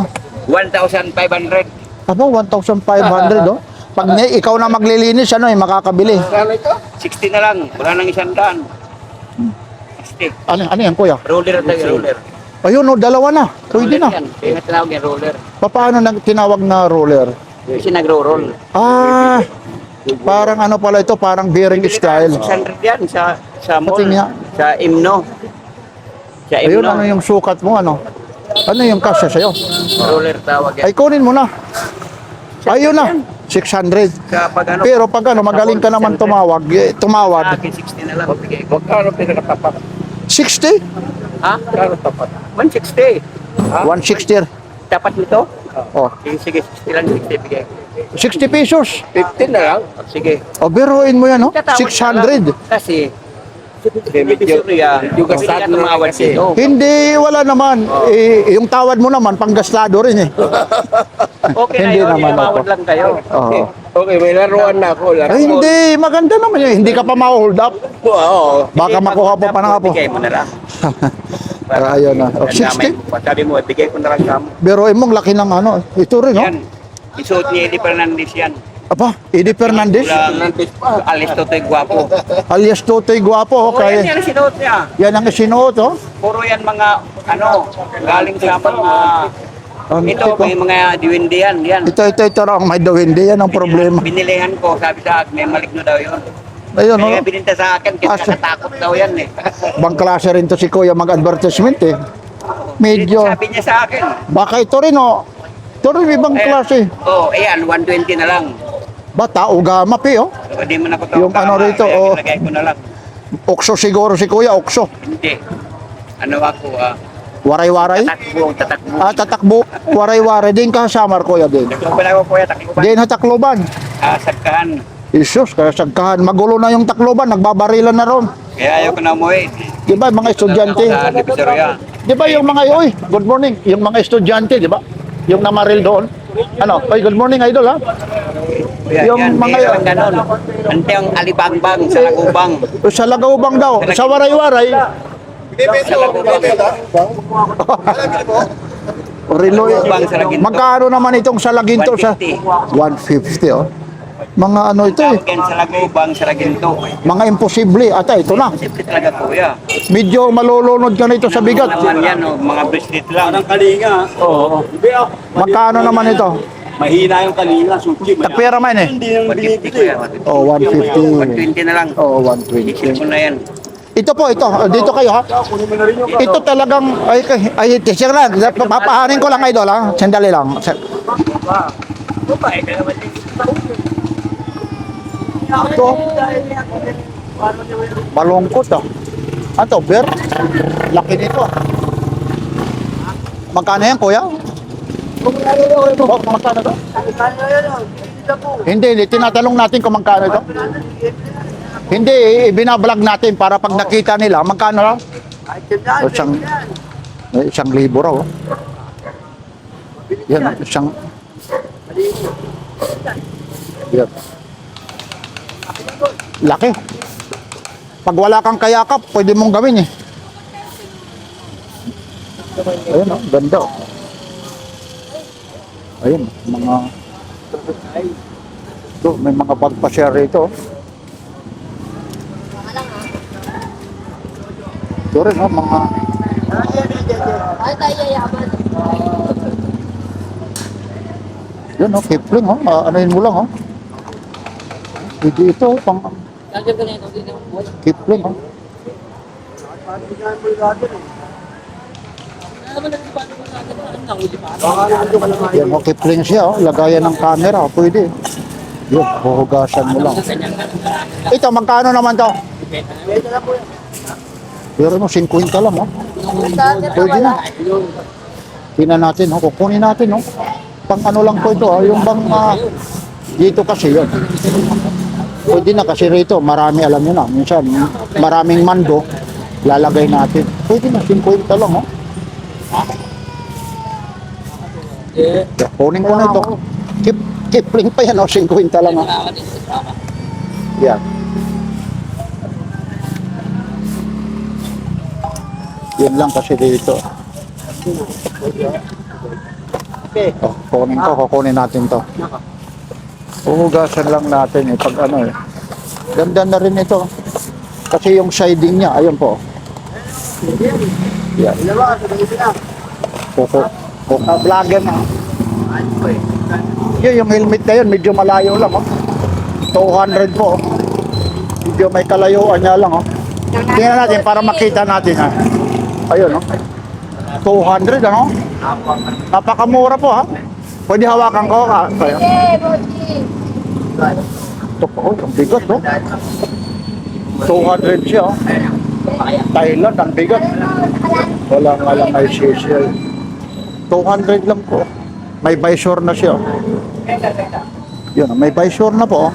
S6: 1,500.
S1: Aba, 1,500 oh. Pag ikaw na maglilinis, ano makakabili.
S4: Ano ito?
S6: 60 na lang. Wala nang 100. 60.
S1: Ano yan, kuya?
S6: Roller tayo, roller.
S1: Ayun oh, dalawa na. Pwede na.
S6: Yan. Kaya nga tinawag yan, roller.
S1: Paano tinawag na roller?
S6: Kasi nagro-roll.
S1: Ah, parang ano pala ito, parang bearing style.
S6: 600 yan sa mall.
S1: Pati nga.
S6: Sa Imno. Sa
S1: Ayun,
S6: Imno.
S1: ano yung sukat mo, ano? Ano yung kasya sa'yo?
S6: Roller tawag yan.
S1: Ay, kunin mo na. Ayun na, 600.
S6: Kapag ano,
S1: Pero pag ano, magaling ka naman tumawad.
S6: sa akin 60 na lang. Bigay ko.
S4: Magkano pinakatapat?
S1: 60?
S6: Ha?
S4: Magkano tapat?
S6: 160.
S1: 160.
S6: Tapat nito?
S1: Oh,
S6: Sige, 60 lang. 60 bigay ko.
S1: 60 pesos.
S4: 15 na lang.
S6: Sige.
S1: O, biruin mo yan, no?
S6: Tatawad na lang.
S1: 600.
S6: Kasi, Medyo yung gasado na tumawad dito.
S1: Hindi, wala naman. Yung tawad mo naman, panggastado rin eh.
S3: Okay na
S1: Hindi
S3: yun,
S1: naman
S3: tumawad
S1: ako.
S3: lang kayo.
S1: Oo.
S6: Okay, may laruan na ako.
S1: Ay, hindi, maganda naman yun. Hindi ka pa ma-hold up.
S6: Oo.
S1: Baka makuha pa pa nga po.
S3: Bigay mo na lang.
S1: Ayun na. Oh, 60.
S6: Sabi mo, bigay ko na lang sa mo.
S1: Pero mong laki ng ano. Ito rin, no?
S6: Yan. Isuot ni Eddie Fernandez yan.
S1: Apa, Eddie Fernandez.
S6: Alis Totoy Guapo.
S1: Alias Totoy Guapo.
S6: Oh,
S1: Okay.
S6: yan, yan ang sinuot niya.
S1: Yan ang isinuot, oh.
S6: Puro yan mga, galing sa mga, ito, may mga diwindi yan. Yan.
S1: Ito raw ang may daw. Hindi yan ang problema.
S6: Binilihan ko, sabi sa akin, may maligno daw yun.
S1: Ayun,
S6: Kaya
S1: oh.
S6: bininta sa akin, kasi
S1: Asa?
S6: nakatakot daw yan eh.
S1: Bang klase rin to si Kuya mag-advertisement eh. Medyo.
S6: Sabi niya sa akin.
S1: Baka ito rin, oh. Ito rin ibang klase.
S6: Ayan, 120 na lang.
S1: Bata, ugama pi, oh.
S6: Hindi mo na ko
S1: Yung ano rito, oh.
S6: Lagay ko na lang.
S1: Okso siguro si Kuya, okso.
S6: Hindi. Ano ako,
S1: Waray-waray.
S6: tatakbo.
S1: Tatakbo. Waray-waray. Din kasama, Kuya, din.
S6: Takluban ako, kuya, takluban.
S1: Din na takloban.
S6: Sagkahan.
S1: Isus, kaya sagkahan. Magulo na yung takloban. Nagbabarilan na ron.
S6: Kaya ayaw ko na umuwi.
S1: Di ba, mga estudyante?
S6: Sa Divisoria.
S1: Di ba yung mga, oy, good morning. Yung mga estudyante, di ba? Yung namaril doon. Ano? Oy, good morning, idol, ha? Yung mga
S6: mayroon ganon. Ante ang alibangbang sa lagubang.
S1: Sa Lagaubang daw. Sa Waray-waray.
S6: Sa lagubang.
S1: Riloy.
S6: Lagubang sa Laginto.
S1: Magkano naman itong sa Laginto? Sa 150, oh. Mga ano ito eh.
S6: Tawagin sa lagubang sa Laginto.
S1: Mga imposible. Ata, ito na.
S6: Simple talaga, kuya.
S1: Medyo malulunod ka nito sa bigat.
S6: Naman yan, mga bracelet lang.
S1: Magkano naman ito?
S7: Mahina yung kanina, suki.
S1: Tapera man eh.
S6: 150 kuya.
S1: Oh, 150.
S6: 120 na lang.
S1: Oh,
S6: Isip
S1: 120.
S6: mo na yan.
S1: Ito po, ito. Dito kayo ha. Ito talagang, ay, siya lang. Papahanin ko lang, idol ha. Sandali lang. Ito. Malungkot ah. Ano, bear? Laki nito ah. Magkano yan, kuya? Magkano to? Hindi, tinatanong natin kung magkano ito. Hindi, binablog natin para pag nakita nila, magkano lang? Isang libo raw. Oh. Yan, isang... Yan. Laki. Pag wala kang kayakap, pwede mong gawin eh. Ayun oh, ganda oh. Ayun, mga... Ito, may mga pagpa-share rito oh. Ito rin oh, mga...
S5: Ay, tayo yaman.
S1: Yun oh, Kipling oh, anuhin mo lang oh. Hindi ito, pang... Kipling oh. Yan oh, Kipling siya oh, lagayan ng camera, pwede. Yun, huhugasan mo lang. Ito, magkano naman to? Pero no, 50 lang oh. Pwede na. Tingnan natin oh, kukunin natin oh. Pang ano lang po ito oh, yung bang dito kasi yun. Pwede na kasi rito, marami alam nyo na. Minsan, maraming mando, lalagay natin. Pwede na, 50 lang oh. Kunin ko na ito. Kipling pa yan oh, 50 lang oh. Yan. Yan lang kasi dito. Oh, kukunin natin to. Huhugasan lang natin eh, pag ano eh. Ganda na rin ito. Kasi yung siding niya, ayun po. Yan. Vlogger na. Yun, yung helmet na yun, medyo malayo lang oh. 200 po oh. Medyo may kalayuan niya lang oh. Tingnan natin para makita natin ha. Ayun oh. 200 ano? Napakamura po ha. Pwede hawakan ko ha. Ito po oh, ang bigat oh. 200 siya oh. Thailand, ang bigat. Walang ay CCL. 200 lang po. May visor na siya oh. Yun, may visor na po oh.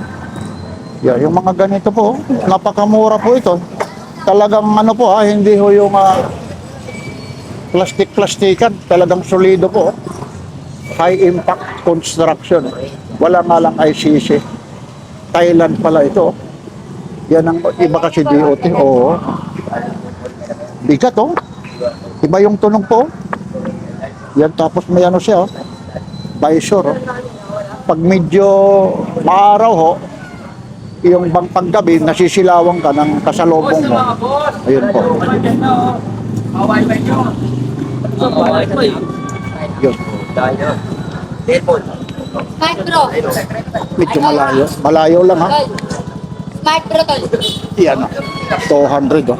S1: Yan, yung mga ganito po oh. Napakamura po ito. talagang ano po ha, hindi ho yung plastic-plastikan, talagang solido po. High impact construction. Wala nga lang ICC. Thailand pala ito. Yan ang iba kasi DOT. Oo. Bigat oh. Iba yung tunog po. Yan tapos may ano siya oh. Visor oh. Pag medyo maaraw ho, yung bang paggabi, nasisilawang ka ng kasalubong mo. Ayun po. Yun.
S8: Smart Pro.
S1: Medyo malayo. Malayo lang ha.
S8: Smart Pro tol.
S1: Yan oh. 200 oh.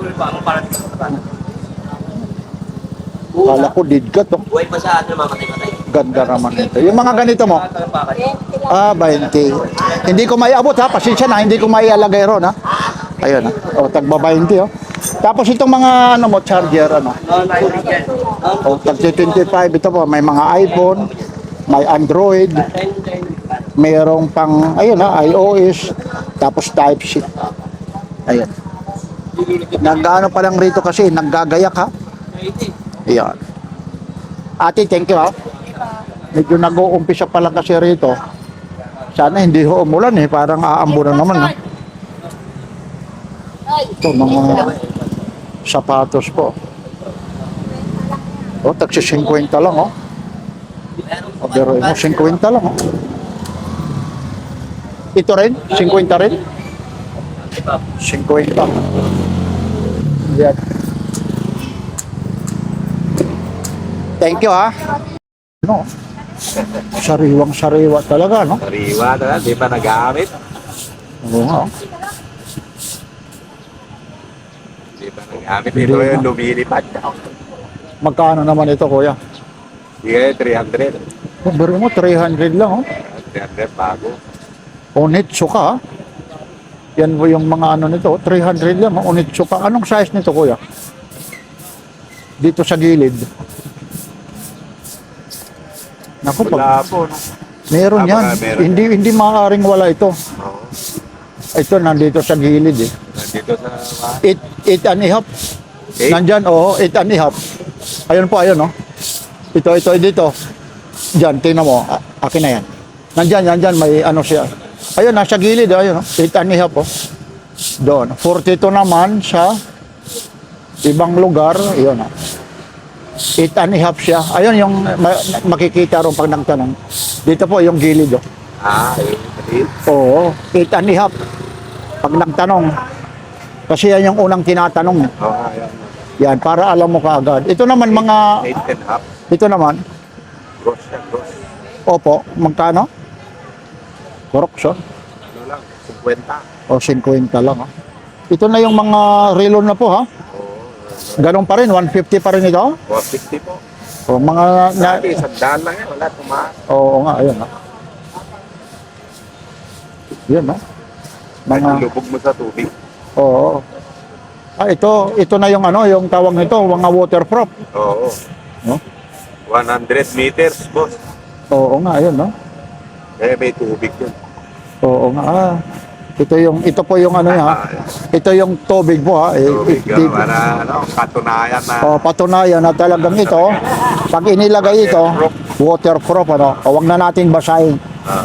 S1: Kala ko didgat oh.
S3: Buhay pa sa ano, mamatay-matay.
S1: Ganda naman ito. Yung mga ganito mo, 20. Hindi ko maiabot ha, pasensya na, hindi ko maialagay ron ha. Ayun ha, o tagba 20 oh. Tapos itong mga ano mo, charger ano. O tagsi 25 ito po, may mga iPhone, may Android, mayroong pang, ayun ha, iOS, tapos Type-C. Ayun. Nag-ano pa lang rito kasi, naggagayak ha. Ayan. Ate, thank you ha. Medyo nag-uumpisa pa lang kasi rito. Sana hindi ho umulan eh. Parang aambunan naman ha. Ito mga sapatos po. O, tagsi 50 lang oh. O, pero 50 lang oh. Ito rin? 50 rin? 50. Yan. Thank you ha. No. Sariwang sariwa talaga no.
S7: Sariwa talaga, di pa nagamit.
S1: Oo nga.
S7: Di pa nagamit. Ito yung lumilipad.
S1: Magkano naman ito kuya?
S7: Sige, 300.
S1: Oh, biro mo 300 lang oh.
S7: 300 bago.
S1: Onitsuka ha. Yan po yung mga ano nito, 300 lang oh. Onitsuka. Anong size nito kuya? Dito sa gilid. Naku,
S7: Wala
S1: pag
S7: po, no?
S1: meron yan.
S7: Meron.
S1: Hindi maaaring wala ito.
S7: Oo.
S1: Ito nandito sa gilid eh.
S7: Nandito sa...
S1: 8 and a half.
S7: Eight?
S1: Nandyan, oo, 8 and a half. Ayun po, ayun, oh. Ito, dito. Diyan, tingnan mo. Akin na yan. Nandyan, may ano siya. Ayun, nasa gilid, ayun, oh. 8 and a half, oh. Doon. 42 naman sa ibang lugar. Ayun, oh. 8 and a half siya. Ayun, yung makikita ron pag nagtanong. Dito po, yung gilid, oh.
S7: Ah, eh.
S1: Oo, 8 and a half. Pag nagtanong. Kasi yan yung unang tinatanong.
S7: Oo, ayan.
S1: Yan, para alam mo kaagad. Ito naman mga,
S7: 8 and a half.
S1: ito naman,
S7: Gross yan, gross.
S1: opo, magkano? Correction.
S7: Ano lang, 50.
S1: O 50 lang. Ha? Ito na yung mga relo na po ha. Ganun pa rin, 150 pa rin ito.
S7: 460 po.
S1: O mga,
S7: Dati, 100 lang yan. Wala, tumaas.
S1: oo nga, ayun ha. Yan ha. Mga,
S7: Lubog mo sa tubig.
S1: oo. Ito na yung ano, yung tawag nito, mga waterproof.
S7: Oo.
S1: No?
S7: 100 meters, boss.
S1: Oo nga, ayun no.
S7: Eh, may tubig yun.
S1: Oo nga. Ito po yung ano ha. Ito yung tubig po ha.
S7: Tubig yun. Para, ano, katunayan na.
S1: Patunayan na talagang ito, pag inilagay ito, waterproof ano. Huwag na nating basahin.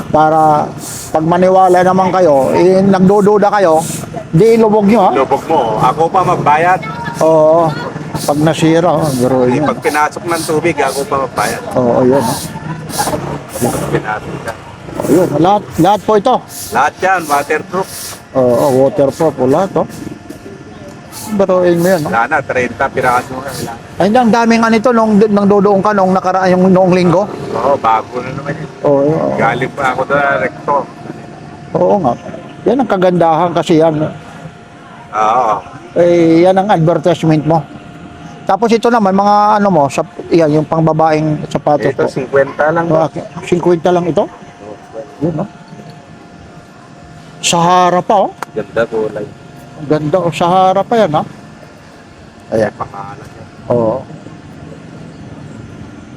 S1: Para pag maniwala naman kayo, nagdududa kayo, di ilubog nyo ha.
S7: Lubog mo. Ako pa magbayad.
S1: Oo. Pag nasira, garo yun.
S7: Pag pinasok ng tubig, ako pa magbayad.
S1: Oo, yun.
S7: Pag pinasok ka.
S1: Ayun, lahat po ito.
S7: Lahat yan, waterproof.
S1: Oo, waterproof po lahat oh. Baruin mo yan no?
S7: Wala na, 30 piraso nga.
S1: Ay, ang daming anito nung doon ka nung nakaraan yung noong linggo.
S7: Oo, bago na naman yun.
S1: Oo,
S7: Galing pa ako doon, rekto.
S1: oo nga. Yan ang kagandahan kasi yan.
S7: Oo.
S1: Eh, yan ang advertisement mo. Tapos ito naman, mga ano mo, yan, yung pangbabaeng sapatos
S7: Ito,
S1: po.
S7: 50 lang ba?
S1: 50 lang ito? Yun, no? Sahara pa, oh.
S7: Ganda kulay.
S1: Ang ganda, oh. Sahara pa yan, ha? Ayan.
S7: Pangalan yan.
S1: Oo.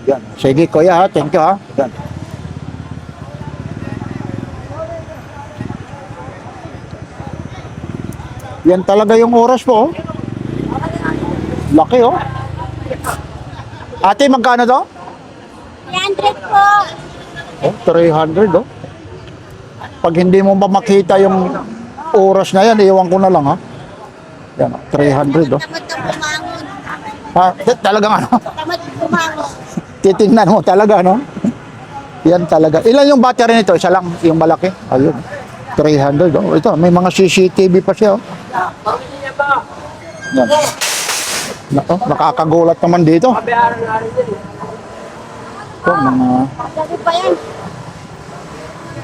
S1: Yan. Sige, kuya, ha? Thank you, ha? Yan. Yan talaga yung oras po, oh. Laki oh. Ate, magkano to?
S5: 300 po.
S1: Oh, 300 oh. Pag hindi mo ba makita yung oras na yan, iwan ko na lang ha. Yan, 300 oh.
S5: Tamad ng bumangon.
S1: Ha, talagang ano?
S5: Tamad bumangon.
S1: Titingnan mo talaga, no? Yan talaga. Ilan yung battery nito? Isa lang, yung malaki. Ayun. 300. Oh. Ito, may mga CCTV pa siya. Oh. Yan. Nako, nakakagulat naman dito. Ito, mga
S5: Lagi pa yan.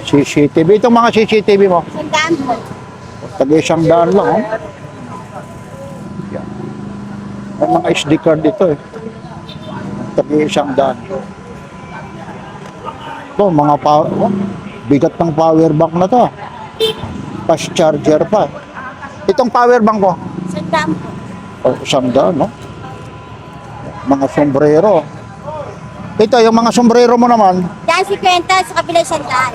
S1: CCTV. Itong mga CCTV mo.
S5: Sandaan po.
S1: Tag-100 lang, oh. Yan. May mga SD card dito, eh. Tag-100. Ito, mga bigat ng power bank na to. Fast charger pa. Itong power bank ko,
S5: Sandaan po.
S1: oh, 100, no? Mga sombrero. Ito, yung mga sombrero mo naman,
S5: Yan si Kwenta sa kabila sandaan.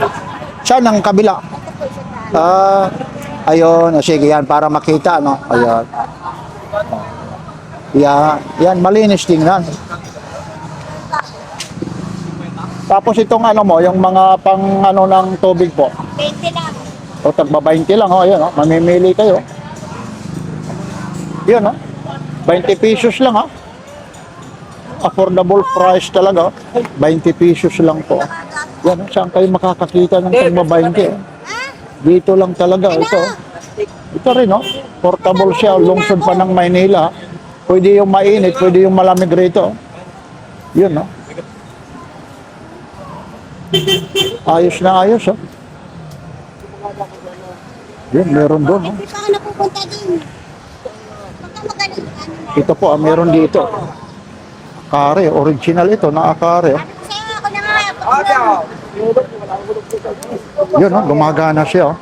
S1: saan ang kabila?
S5: Ito po sandaan.
S1: Ayun. Sige, yan, para makita, no? Ayan. Yan, malinis tingnan. Tapos itong ano mo, yung mga pang ano ng tubig po.
S5: 20 lang.
S1: O tagba 20 lang, oh, ayun, oh. Mamimili kayo. Yun, oh. 20 pesos lang, oh. Affordable price talaga, oh. 20 pesos lang po. Yan, oh. Saan kayo makakakita ng tagba 20? Oh. Dito lang talaga, ito. Oh. Ito rin, oh. Portable siya, lungsod pa ng Maynila. Pwede yung mainit, pwede yung malamig rito. Yun, oh. Ayos na ayos, oh. Yun, meron doon, oh.
S5: Hindi pa ako napupunta dun. Baka magaling ano na.
S1: Ito po, meron dito. Akare, original ito, na akare. Oh.
S5: Sa'yo ako na nga.
S1: Yun, oh, gumagana siya, oh.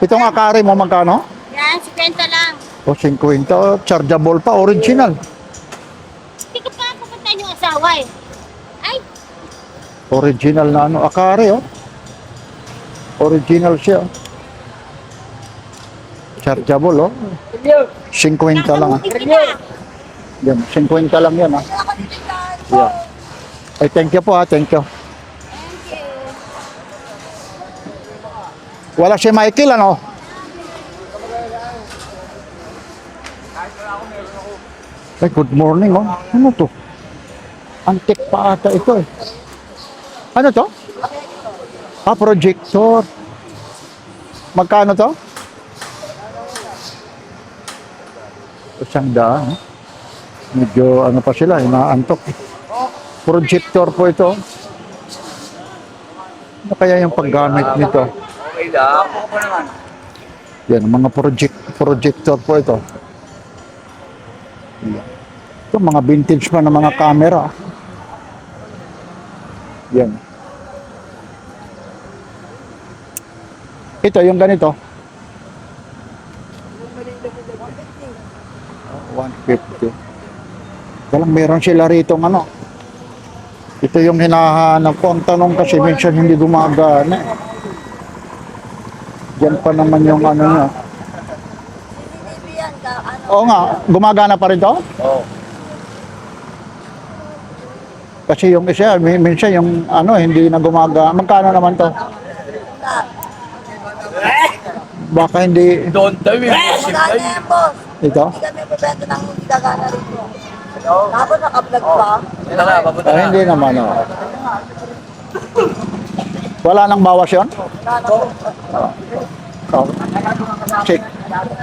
S1: Itong akare mo, magkano?
S5: Yan, si Kwenta lang.
S1: O, 50. Oh, chargeable pa, original.
S5: Hindi ko pa pupunta yung asawa eh. Ay,
S1: Original na ano, akare, oh. Original siya. Chargeable, oh. 50 lang, ah.
S5: nakamuti kita.
S1: Yan, 50 lang yan, ah.
S5: Ako dito.
S1: Yeah. Ay, thank you po, ah. Thank you.
S5: Thank you.
S1: Wala si Michael, ano? Ay, good morning, oh. Ano to? Antik pa ata ito, eh. Ano to? Ah, projector. Magkano to? 100. Eh. Medyo ano pa sila, inaantok. Projector po ito. Ano kaya yung paggamit nito?
S6: Okay lang. Ako naman.
S1: Yan, mga projector po ito. Yan. Ito, mga vintage pa na mga camera. Yan. Ito, yung ganito. 150. Walang meron sila rito ano. Ito yung hinahanap ko. Ang tanong kasi minsan hindi gumagana. Diyan pa naman yung ano niya. Oo nga, gumagana pa rin to?
S6: Oo.
S1: Kasi yung isa, minsan yung ano, hindi na gumagana. Magkano naman to? Baka hindi
S6: Don't tell me.
S9: Magkano yan, boss?
S1: ito.
S9: Hindi kami bibenta ng hindi gagana rito. Tapos naka-vlog pa.
S6: Ito na, papunta
S1: Ay,
S6: na.
S1: hindi naman. Oh. Wala nang bawas yun? Oh. Check.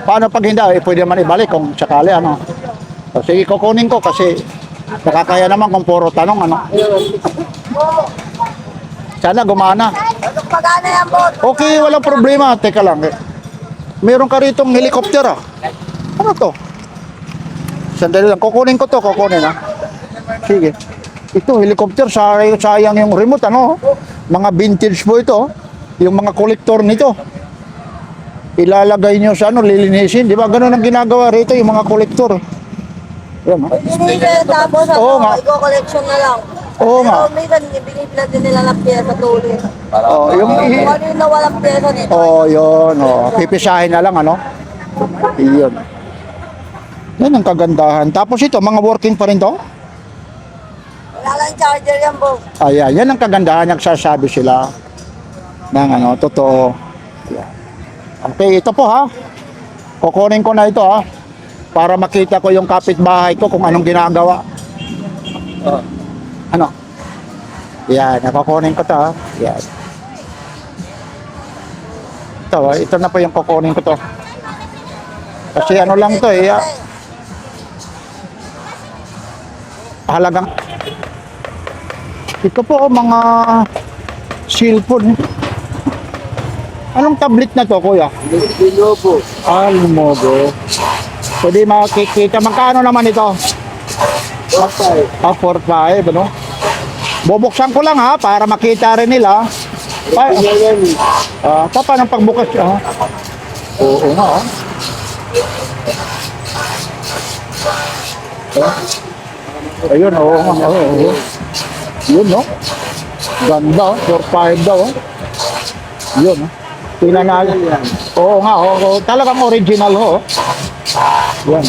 S1: Paano pag hindi? Eh, pwede naman ibalik kung sakali ano. So, sige, kukunin ko kasi nakakaya naman kung puro tanong ano. Sana gumana.
S9: Anong pagana yan, boss?
S1: Okay, walang problema. Teka lang. Meron ka ritong helicopter ah. Ano to? Sandali lang. Kukunin ko to. Kukunin ah. Sige. Ito, helicopter. Sayang yung remote ano. Mga vintage po ito. Yung mga kolektor nito. Ilalagay nyo sa ano, lilinisin. Di ba? Ganun ang ginagawa rito yung mga kolektor. Yan ah.
S9: Hindi nila tapos
S1: Oo nga.
S9: i-collection na lang.
S1: Oo nga.
S9: Pero minsan, ibigay din nila ng pyesa tuloy.
S1: Oh, yung
S9: Kung ano yung nawalang pyesa dito.
S1: oh, yun. Oh. Pipisahin na lang ano. Iyon. Yan ang kagandahan. Tapos ito, mga working pa rin to.
S9: Wala lang charger yan, boss.
S1: Ayan, yan ang kagandahan. Nagsasabi sila ng ano, totoo. Yan. Okay, ito po ha. Kukunin ko na ito ha. Para makita ko yung kapitbahay ko kung anong ginagawa. Ano? Yan, nakukunin ko to ha. Yan. Ito na po yung kukunin ko to. Kasi ano lang to eh. Halagang ito po mga cellphone. Anong tablet na to, kuya?
S4: Lenovo.
S1: Lenovo. Pwede makikita. Magkano naman ito?
S4: 4.5.
S1: 4.5, ano? Bubuksan ko lang ha, para makita rin nila.
S4: Yan.
S1: Paano pagbukas? Oo nga. Ayun, oo nga. Oo. Yun, no? Ganda, 4.5 daw. Yun, tingnan natin. Oo nga, oo. Talagang original, ho. Yan.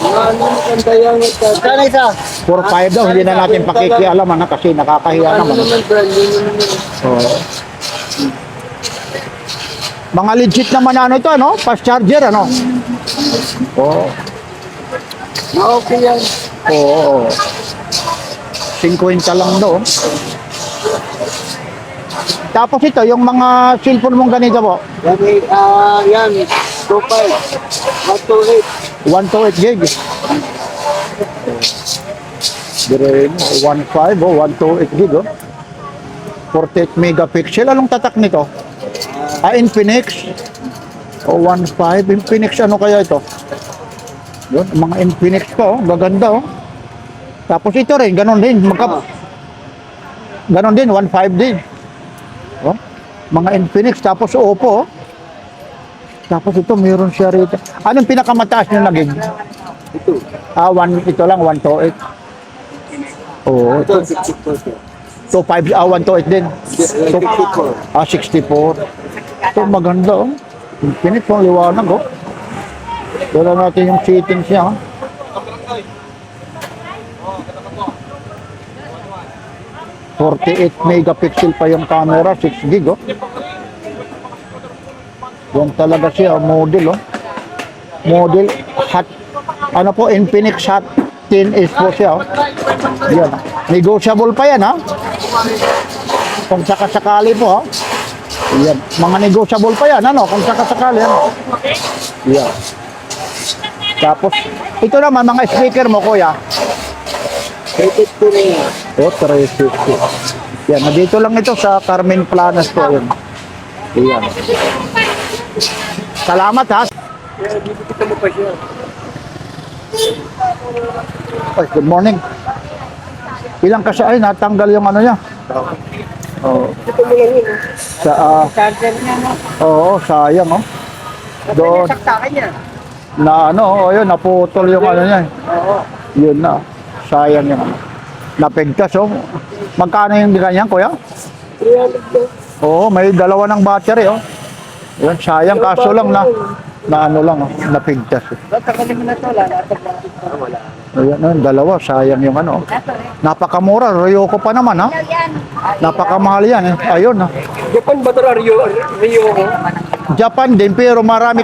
S4: Ano maganda yan? Sana isa.
S1: 4.5 daw, hindi na natin pakikialaman na kasi nakakahiya
S4: Ano
S1: naman.
S4: naman brand new naman yun?
S1: Oo. Mga legit naman ano ito, no? Fast charger, ano? Oo.
S4: Okay yan.
S1: Oo. 50 lang daw. Tapos ito, yung mga cellphone mong ganito po,
S4: Yan. 2.5. 128.
S1: 128 gig. Dire mo, 1.5 o 128 gig, oh. 48 megapixel. Anong tatak nito? Infinix. O 1.5. Infinix, ano kaya ito? Yun, mga Infinix ko, gaganda, oh. Tapos ito rin, ganun din. Ganun din, 1.5 din. Oh, mga Infinix, tapos Oppo, oh. Tapos ito, meron siya rito. Anong pinakamataas nyo na gig?
S4: Ito.
S1: Ito lang, 128. Oo,
S4: Ito, 64.
S1: 128 din.
S4: 64.
S1: 64. Ito, maganda, oh. Infinix, oh, liwanag, oh. Wala natin yung settings niya, oh. .48 megapixel pa yung camera, 6 gig, oh. Yan talaga siya, model, oh. Model Hot, ano po, Infinix Hot 10S po siya, oh. Yan, negotiable pa yan, ha. Kung sakasakali po, ha. Yan, mga negotiable pa yan, ano, kung sakasakali, ano. Yan. Tapos, ito naman, mga speaker mo, kuya.
S4: 350 na yan.
S1: 350. Yan, nandito lang ito sa Carmen Planas po, yun. Yan. Salamat, ha.
S4: Kita mo pa siya.
S1: Ay, good morning. Ilang kasi ay natanggal yung ano niya. Oo.
S4: Ito mo lang yun.
S1: Sa
S4: Charger niya, no?
S1: oo, sayang, oh. Doon
S4: Saksakan niya.
S1: na ano, oh, yun, naputol yung ano niya.
S4: Oo.
S1: Yun na. Sayang yung ano. Napigtas, oh. Magkano yung ganyan, kuya?
S4: 300
S1: Oo, may dalawa ng battery, oh. Yun, sayang, kaso lang na ano lang, oh, napigtas. Eh.
S4: Tagalin mo na ito, wala.
S1: Ayan, oh, dalawa, sayang yung ano. Napakamura, Ryoko pa naman, ha? Napakamahal yan, eh. Ayun, ha.
S4: Japan ba ito, Rio ko?
S1: Japan din, pero marami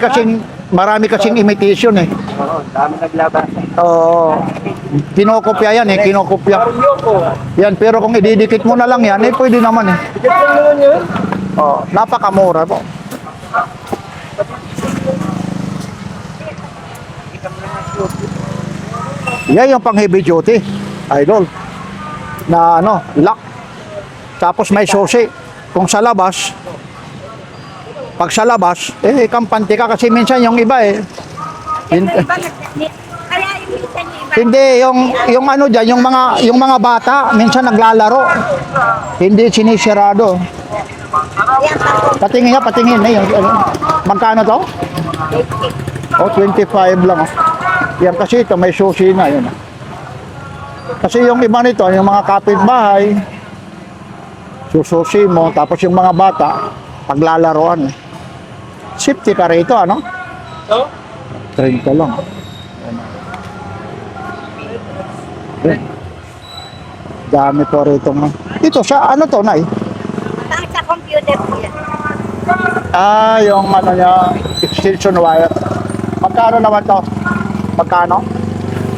S1: kasing imitation, eh.
S4: Oo, dami naglaban.
S1: Oo. Kinokopya yan, eh, kinokopya.
S4: Rio ko.
S1: Yan, pero kung ididikit mo na lang yan, eh, pwede naman, eh.
S4: Japan naman yun.
S1: Oo, napakamura po. Yan yung pang heavy duty, idol. Na ano, lock. Tapos may susi. Kung sa labas, pag sa labas, kampante ka kasi minsan yung iba, eh.
S5: Kaya yung minsan yung iba.
S1: Hindi, yung ano dyan, yung mga bata, minsan naglalaro. Hindi sinisirado. Patingin nga, patingin. Ano, magkano to? Oh, 25 lang. Oh. Yan kasi ito, may susi na. Yun. Kasi yung iba nito, yung mga kapitbahay, sususi mo, tapos yung mga bata, paglalaroan. Safety ka rito, ano? 30 lang. Yan. Dami po rito. Ito sa ano to, Nay?
S5: Ang sa computer po yan.
S1: Ah, yung ano niya, extension wire. Magkano naman to? Magkano?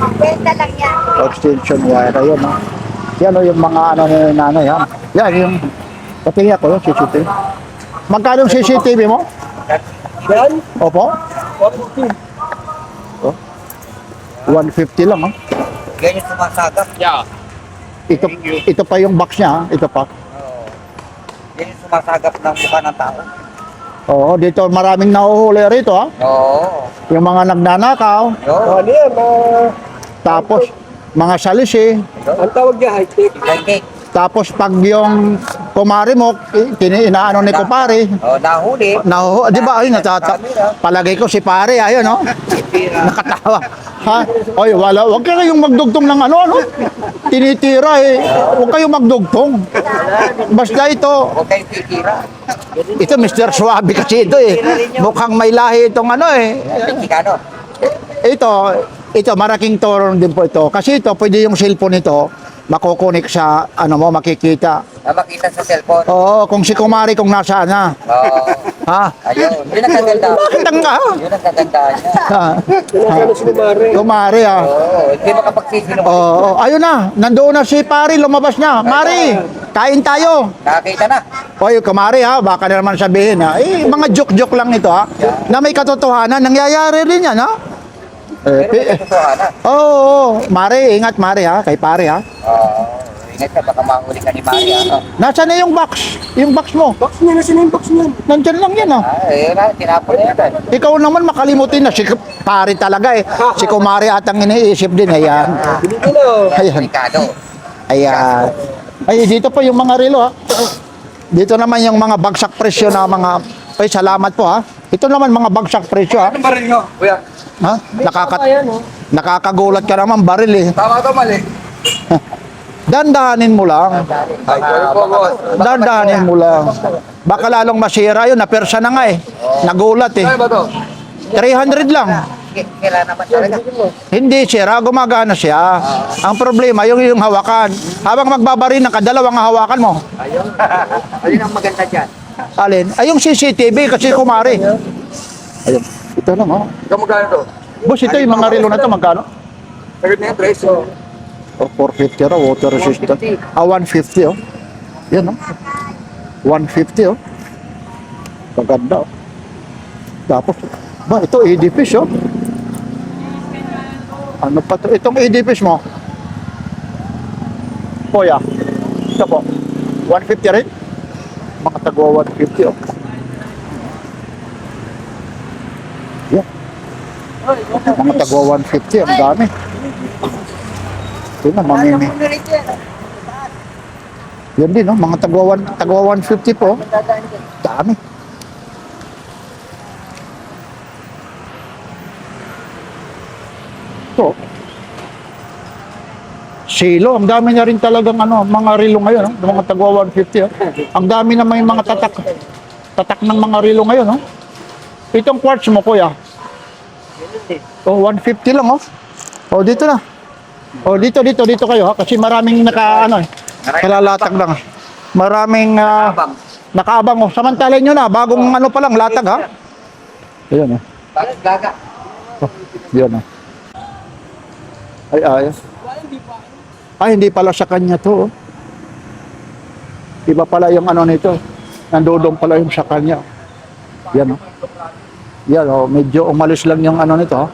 S5: Ang benta lang yan.
S1: Extension wire, ayun, no? Yan, o, yung mga ano ni nanay, ha? Yan, yung, patingin ako, yung CCTV. Magkano yung CCTV mo?
S4: Yan.
S1: Opo? 150 lang, ha?
S6: Yan yung sumasagap.
S3: Yeah.
S1: Ito pa yung box niya, ha? Ito pa.
S6: Yan yung sumasagap ng mukha ng tao.
S1: Oo, dito maraming nahuhuli rito, ha?
S6: Oo.
S1: Yung mga nagnanakaw,
S6: Yo.
S4: Ano yan?
S1: tapos mga salisi,
S4: Ang tawag niya, high-tech.
S6: Like,
S1: tapos pag yung kumari mo, inaano ni kupari,
S6: nahuli.
S1: di ba, ay, palagay ko si pare, ayun, no? Nakatawa. Ha? Oy, wag kayong magdugtong ng ano. Tinitira eh. Huwag kayong magdugtong. Basta ito,
S6: Huwag kayong titira.
S1: ito Mr. Suabe kasi ito eh. Mukhang may lahi itong ano eh.
S6: Mexicano.
S1: Ito, maraking toron din po ito. Kasi ito, pwede yung cellphone ito, makukunik sa, ano mo, makikita.
S6: Na makita sa cellphone.
S1: Oo, kung si kumari kung nasaan na.
S6: Oo.
S1: Ha?
S6: Ayun. Yun ang kaganda.
S1: Bakit ang ka?
S6: Yun ang kagandahan niya.
S1: Ha?
S4: Ano si Mare?
S1: Kumari ah.
S6: Oo. Hindi makapagsisino.
S1: Oo, ayun na. Nandoon na si pari, lumabas na. Mari, kain tayo.
S6: Nakakita na.
S1: Oy, kumari ha, baka na naman sabihin ha. Eh, mga joke-joke lang ito ha. Na may katotohanan, nangyayari rin yan ha.
S6: Pero may katotohanan.
S1: Oo, Mari, ingat Mari ha, kay pare ha.
S6: Oo. Ingat ka, baka mahuli ka ni Maria.
S1: Nasaan na yung box? Yung box mo?
S4: Box niya, nasa na yung box niya?
S1: Nandyan lang yan ha.
S6: Ayun na, tinapon na yan.
S1: Ikaw naman makalimutin na, si pare talaga eh. Si kumari atang iniisip din, ayan.
S4: Hindi na.
S1: Ayan,
S6: Delikado.
S1: ayan. Ay, dito po yung mga relo ha. Dito naman yung mga bagsak presyo na mga, ay salamat po ha. Ito naman mga bagsak presyo ha.
S6: Anong baril nyo, kuya?
S1: Ha? Nakakagulat ka naman, baril eh.
S6: Tama to, mali.
S1: Dandahanin mo lang.
S6: Ay, po, boss.
S1: Dandahanin mo lang. Baka lalong masira yun, napersa na nga eh. Nagulat eh.
S6: Ano ba to?
S1: 300 lang.
S6: Kailan naman talaga.
S1: Hindi sira, gumagana siya. Ang problema, yung hawakan. Habang magbabarin ng kadalawang hawakan mo.
S6: Ayun. Ayun ang maganda dyan.
S1: Alin? Ay, yung CCTV kasi kumari. Ayun. Ito lang oh.
S6: Ikaw magkano to?
S1: Boss, ito yung mga relo na to, magkano?
S6: Sagad na yan, Trace.
S1: Oh, 450 raw, water resistant. 150 oh. Yan oh. 150 oh. Maganda oh. Tapos, ba, ito EDFish oh. Ano pa to? Itong EDFish mo? Kuya. Ito po. 150 rin? Mga tagwa 150 oh. Yan. Mga tagwa 150, ang dami. Ito na, mamimi. Yan din, no? Mga tagwa 150 po. Dami. Ito. Silo, ang dami na rin talagang mga relo ngayon, no? Mga tagwa 150. Oh. Ang dami na may mga tatak ng mga relo ngayon. No? Itong quartz mo, kuya. Oh, 150 lang, oh. Oh, dito na. Oh, dito kayo, ha? Kasi maraming kalalatag lang. Maraming nakaabang, oh. Samantalin nyo na, bagong pa lang, latag, ha? Ayan, oh.
S6: Bakit gaga?
S1: Oh, yun, oh. Ay, ayos. Ay, hindi pala sa kanya to, oh. Iba pala yung nito. Nandudong pala yung sa kanya. Yan, oh. Yan, oh, medyo umalis lang yung nito, oh.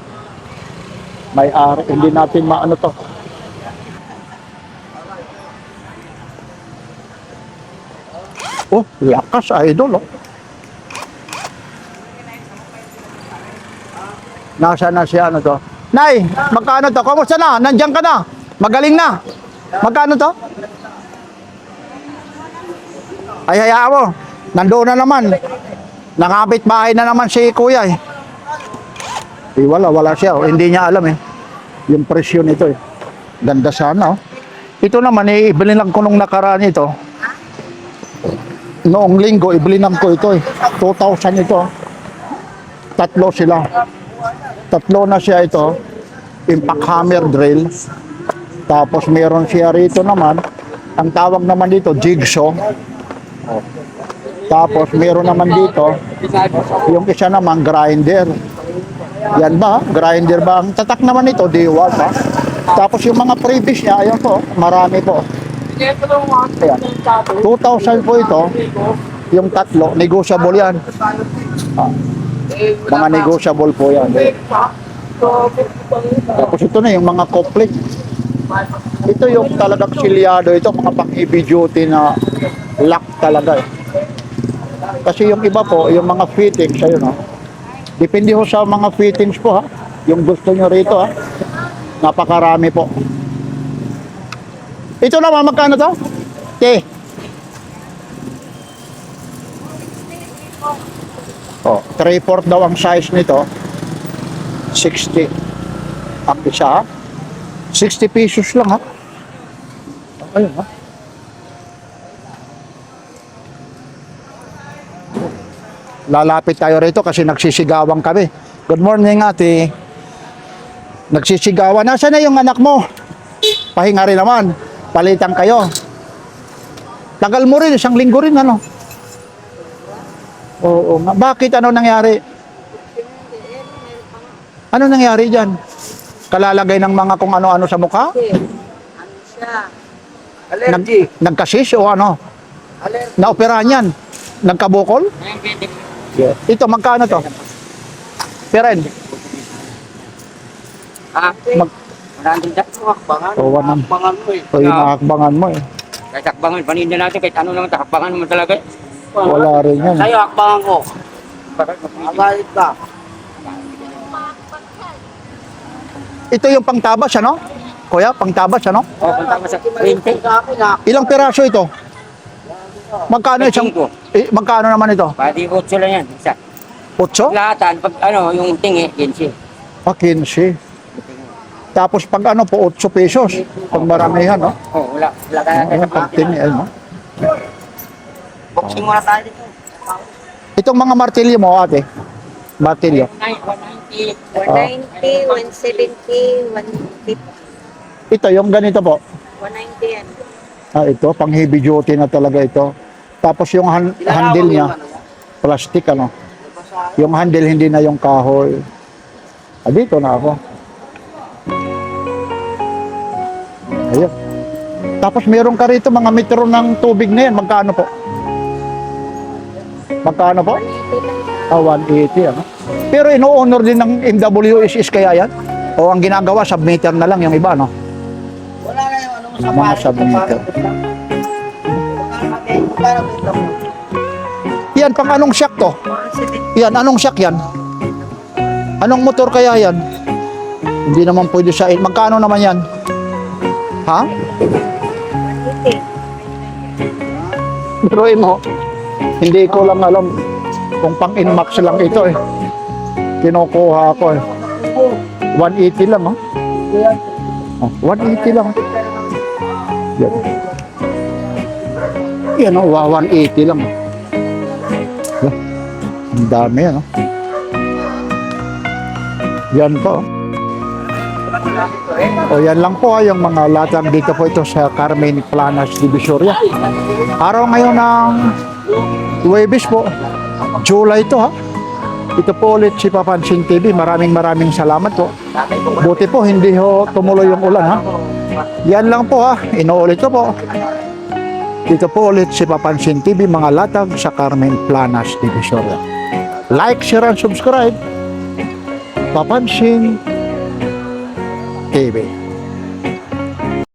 S1: May hindi natin maano to. Oh, lakas idol, oh. Nasa na siya to? Nay, magkano to? Kumusta na? Nandiyan ka na? Magaling na? Magkano to? Ay, hayaan mo. Nandoon na naman. Nakapit bahay na naman si kuya eh. Eh, wala siya. Oh. Hindi niya alam eh. Yung presyo nito eh. Ganda sana oh. Ito naman eh, ibili lang ko nung nakaraan ito. Noong linggo, ibili lang ko ito eh. 2,000 ito. Tatlo sila. Tatlo na siya ito. Impact hammer drill. Tapos meron siya rito naman, ang tawag naman dito, jigsaw. Tapos meron naman dito, yung isa naman, grinder. Yan ba? Grinder ba? Ang tatak naman ito, diwal ba? Tapos yung mga previous niya, ayun po, marami po. Ayan. 2,000 po ito, yung tatlo, negotiable yan. Mga negotiable po yan. Tapos ito na yung mga complete. Ito yung talagang silyado ito, mga pang heavy duty na lock talaga eh. Kasi yung iba po, yung mga fittings, ayun no. Depende ho sa mga fittings po ha. Yung gusto nyo rito ha. Napakarami po. Ito naman, magkano to? Oh, 3/4 daw ang size nito. 60. Ang isa ha. 60 pesos lang ha. Ayun ha. Lalapit tayo rito kasi nagsisigawan kami. Good morning ate. Nagsisigawan. Nasaan na yung anak mo? Pahinga rin naman. Palitan kayo. Tagal mo rin, 1 linggo rin ano. Oo nga. Bakit? Ano nangyari? Ano nangyari dyan? Kalalagay ng mga kung ano-ano sa mukha?
S9: Ano siya?
S6: Allergy.
S1: Nagkasis o ano? Naoperahan yan? Nagkabukol? Ito, magkano to? Peren?
S6: Maraming dati mo, akbangan.
S1: O, wanam.
S6: Akbangan mo eh.
S1: O, inaakbangan mo eh.
S6: Kahit akbangan, paninda natin, kahit ano naman, akbangan naman talaga.
S1: Wala rin yan.
S6: Sa'yo, akbangan ko. Mabalit ka.
S1: Ito yung pangtabas, ano? Kuya, pangtabas, ano?
S6: O, punta mo sa 20.
S1: Ilang piraso ito? Magkano isang... magkano naman ito?
S6: Pati 8 lang yan, isa.
S1: 8?
S6: Lahatan, pag ano, yung tingi, 15.
S1: 15. Tapos pag ano po, 8 pesos. Pag maramihan, no?
S6: Oh, wala. Wala ka natin sa
S1: Pag tingi, ano?
S6: Boxing muna tayo dito.
S1: Itong mga martilyo mo, ate. Martilyo.
S6: 190.
S5: 190, 170, 150,
S1: Ito, yung ganito po.
S5: 190 yan.
S1: Ito, pang heavy duty na talaga ito. Tapos yung handle niya, plastic, ano? Yung handle, hindi na yung kahoy. Dito na ako. Ayun. Tapos meron ka rito mga metro ng tubig na yan. Magkano po? Magkano po? 180, ano? Pero ino-honor din ng MWSS kaya yan? O ang ginagawa, submeter na lang yung iba, no?
S9: Wala na yung ano mo sa
S1: Mga submeter. Yan, pang anong shock to? Yan, anong shock yan? Anong motor kaya yan? Hindi naman pwede sa... Magkano naman yan? Ha? Pero mo, hindi ko lang alam kung pang Inmax lang ito eh. Kinukuha ako eh. 180 lang oh. 180 lang. Yan. Yan oh, 180 lang. Ang dami ano. Yan po. O yan lang po yung mga latang dito po ito sa Carmen Planas Divisoria. Araw ngayon ng Huwebes po. July ito ha. Ito po ulit si Papansin TV. Maraming salamat po. Buti po hindi ho tumuloy yung ulan ha. Yan lang po ha. Inuulit ko po. Dito po ulit si Papansin TV. Mga latag sa Carmen Planas Divisoria. Like, share, and subscribe. Papansin TV.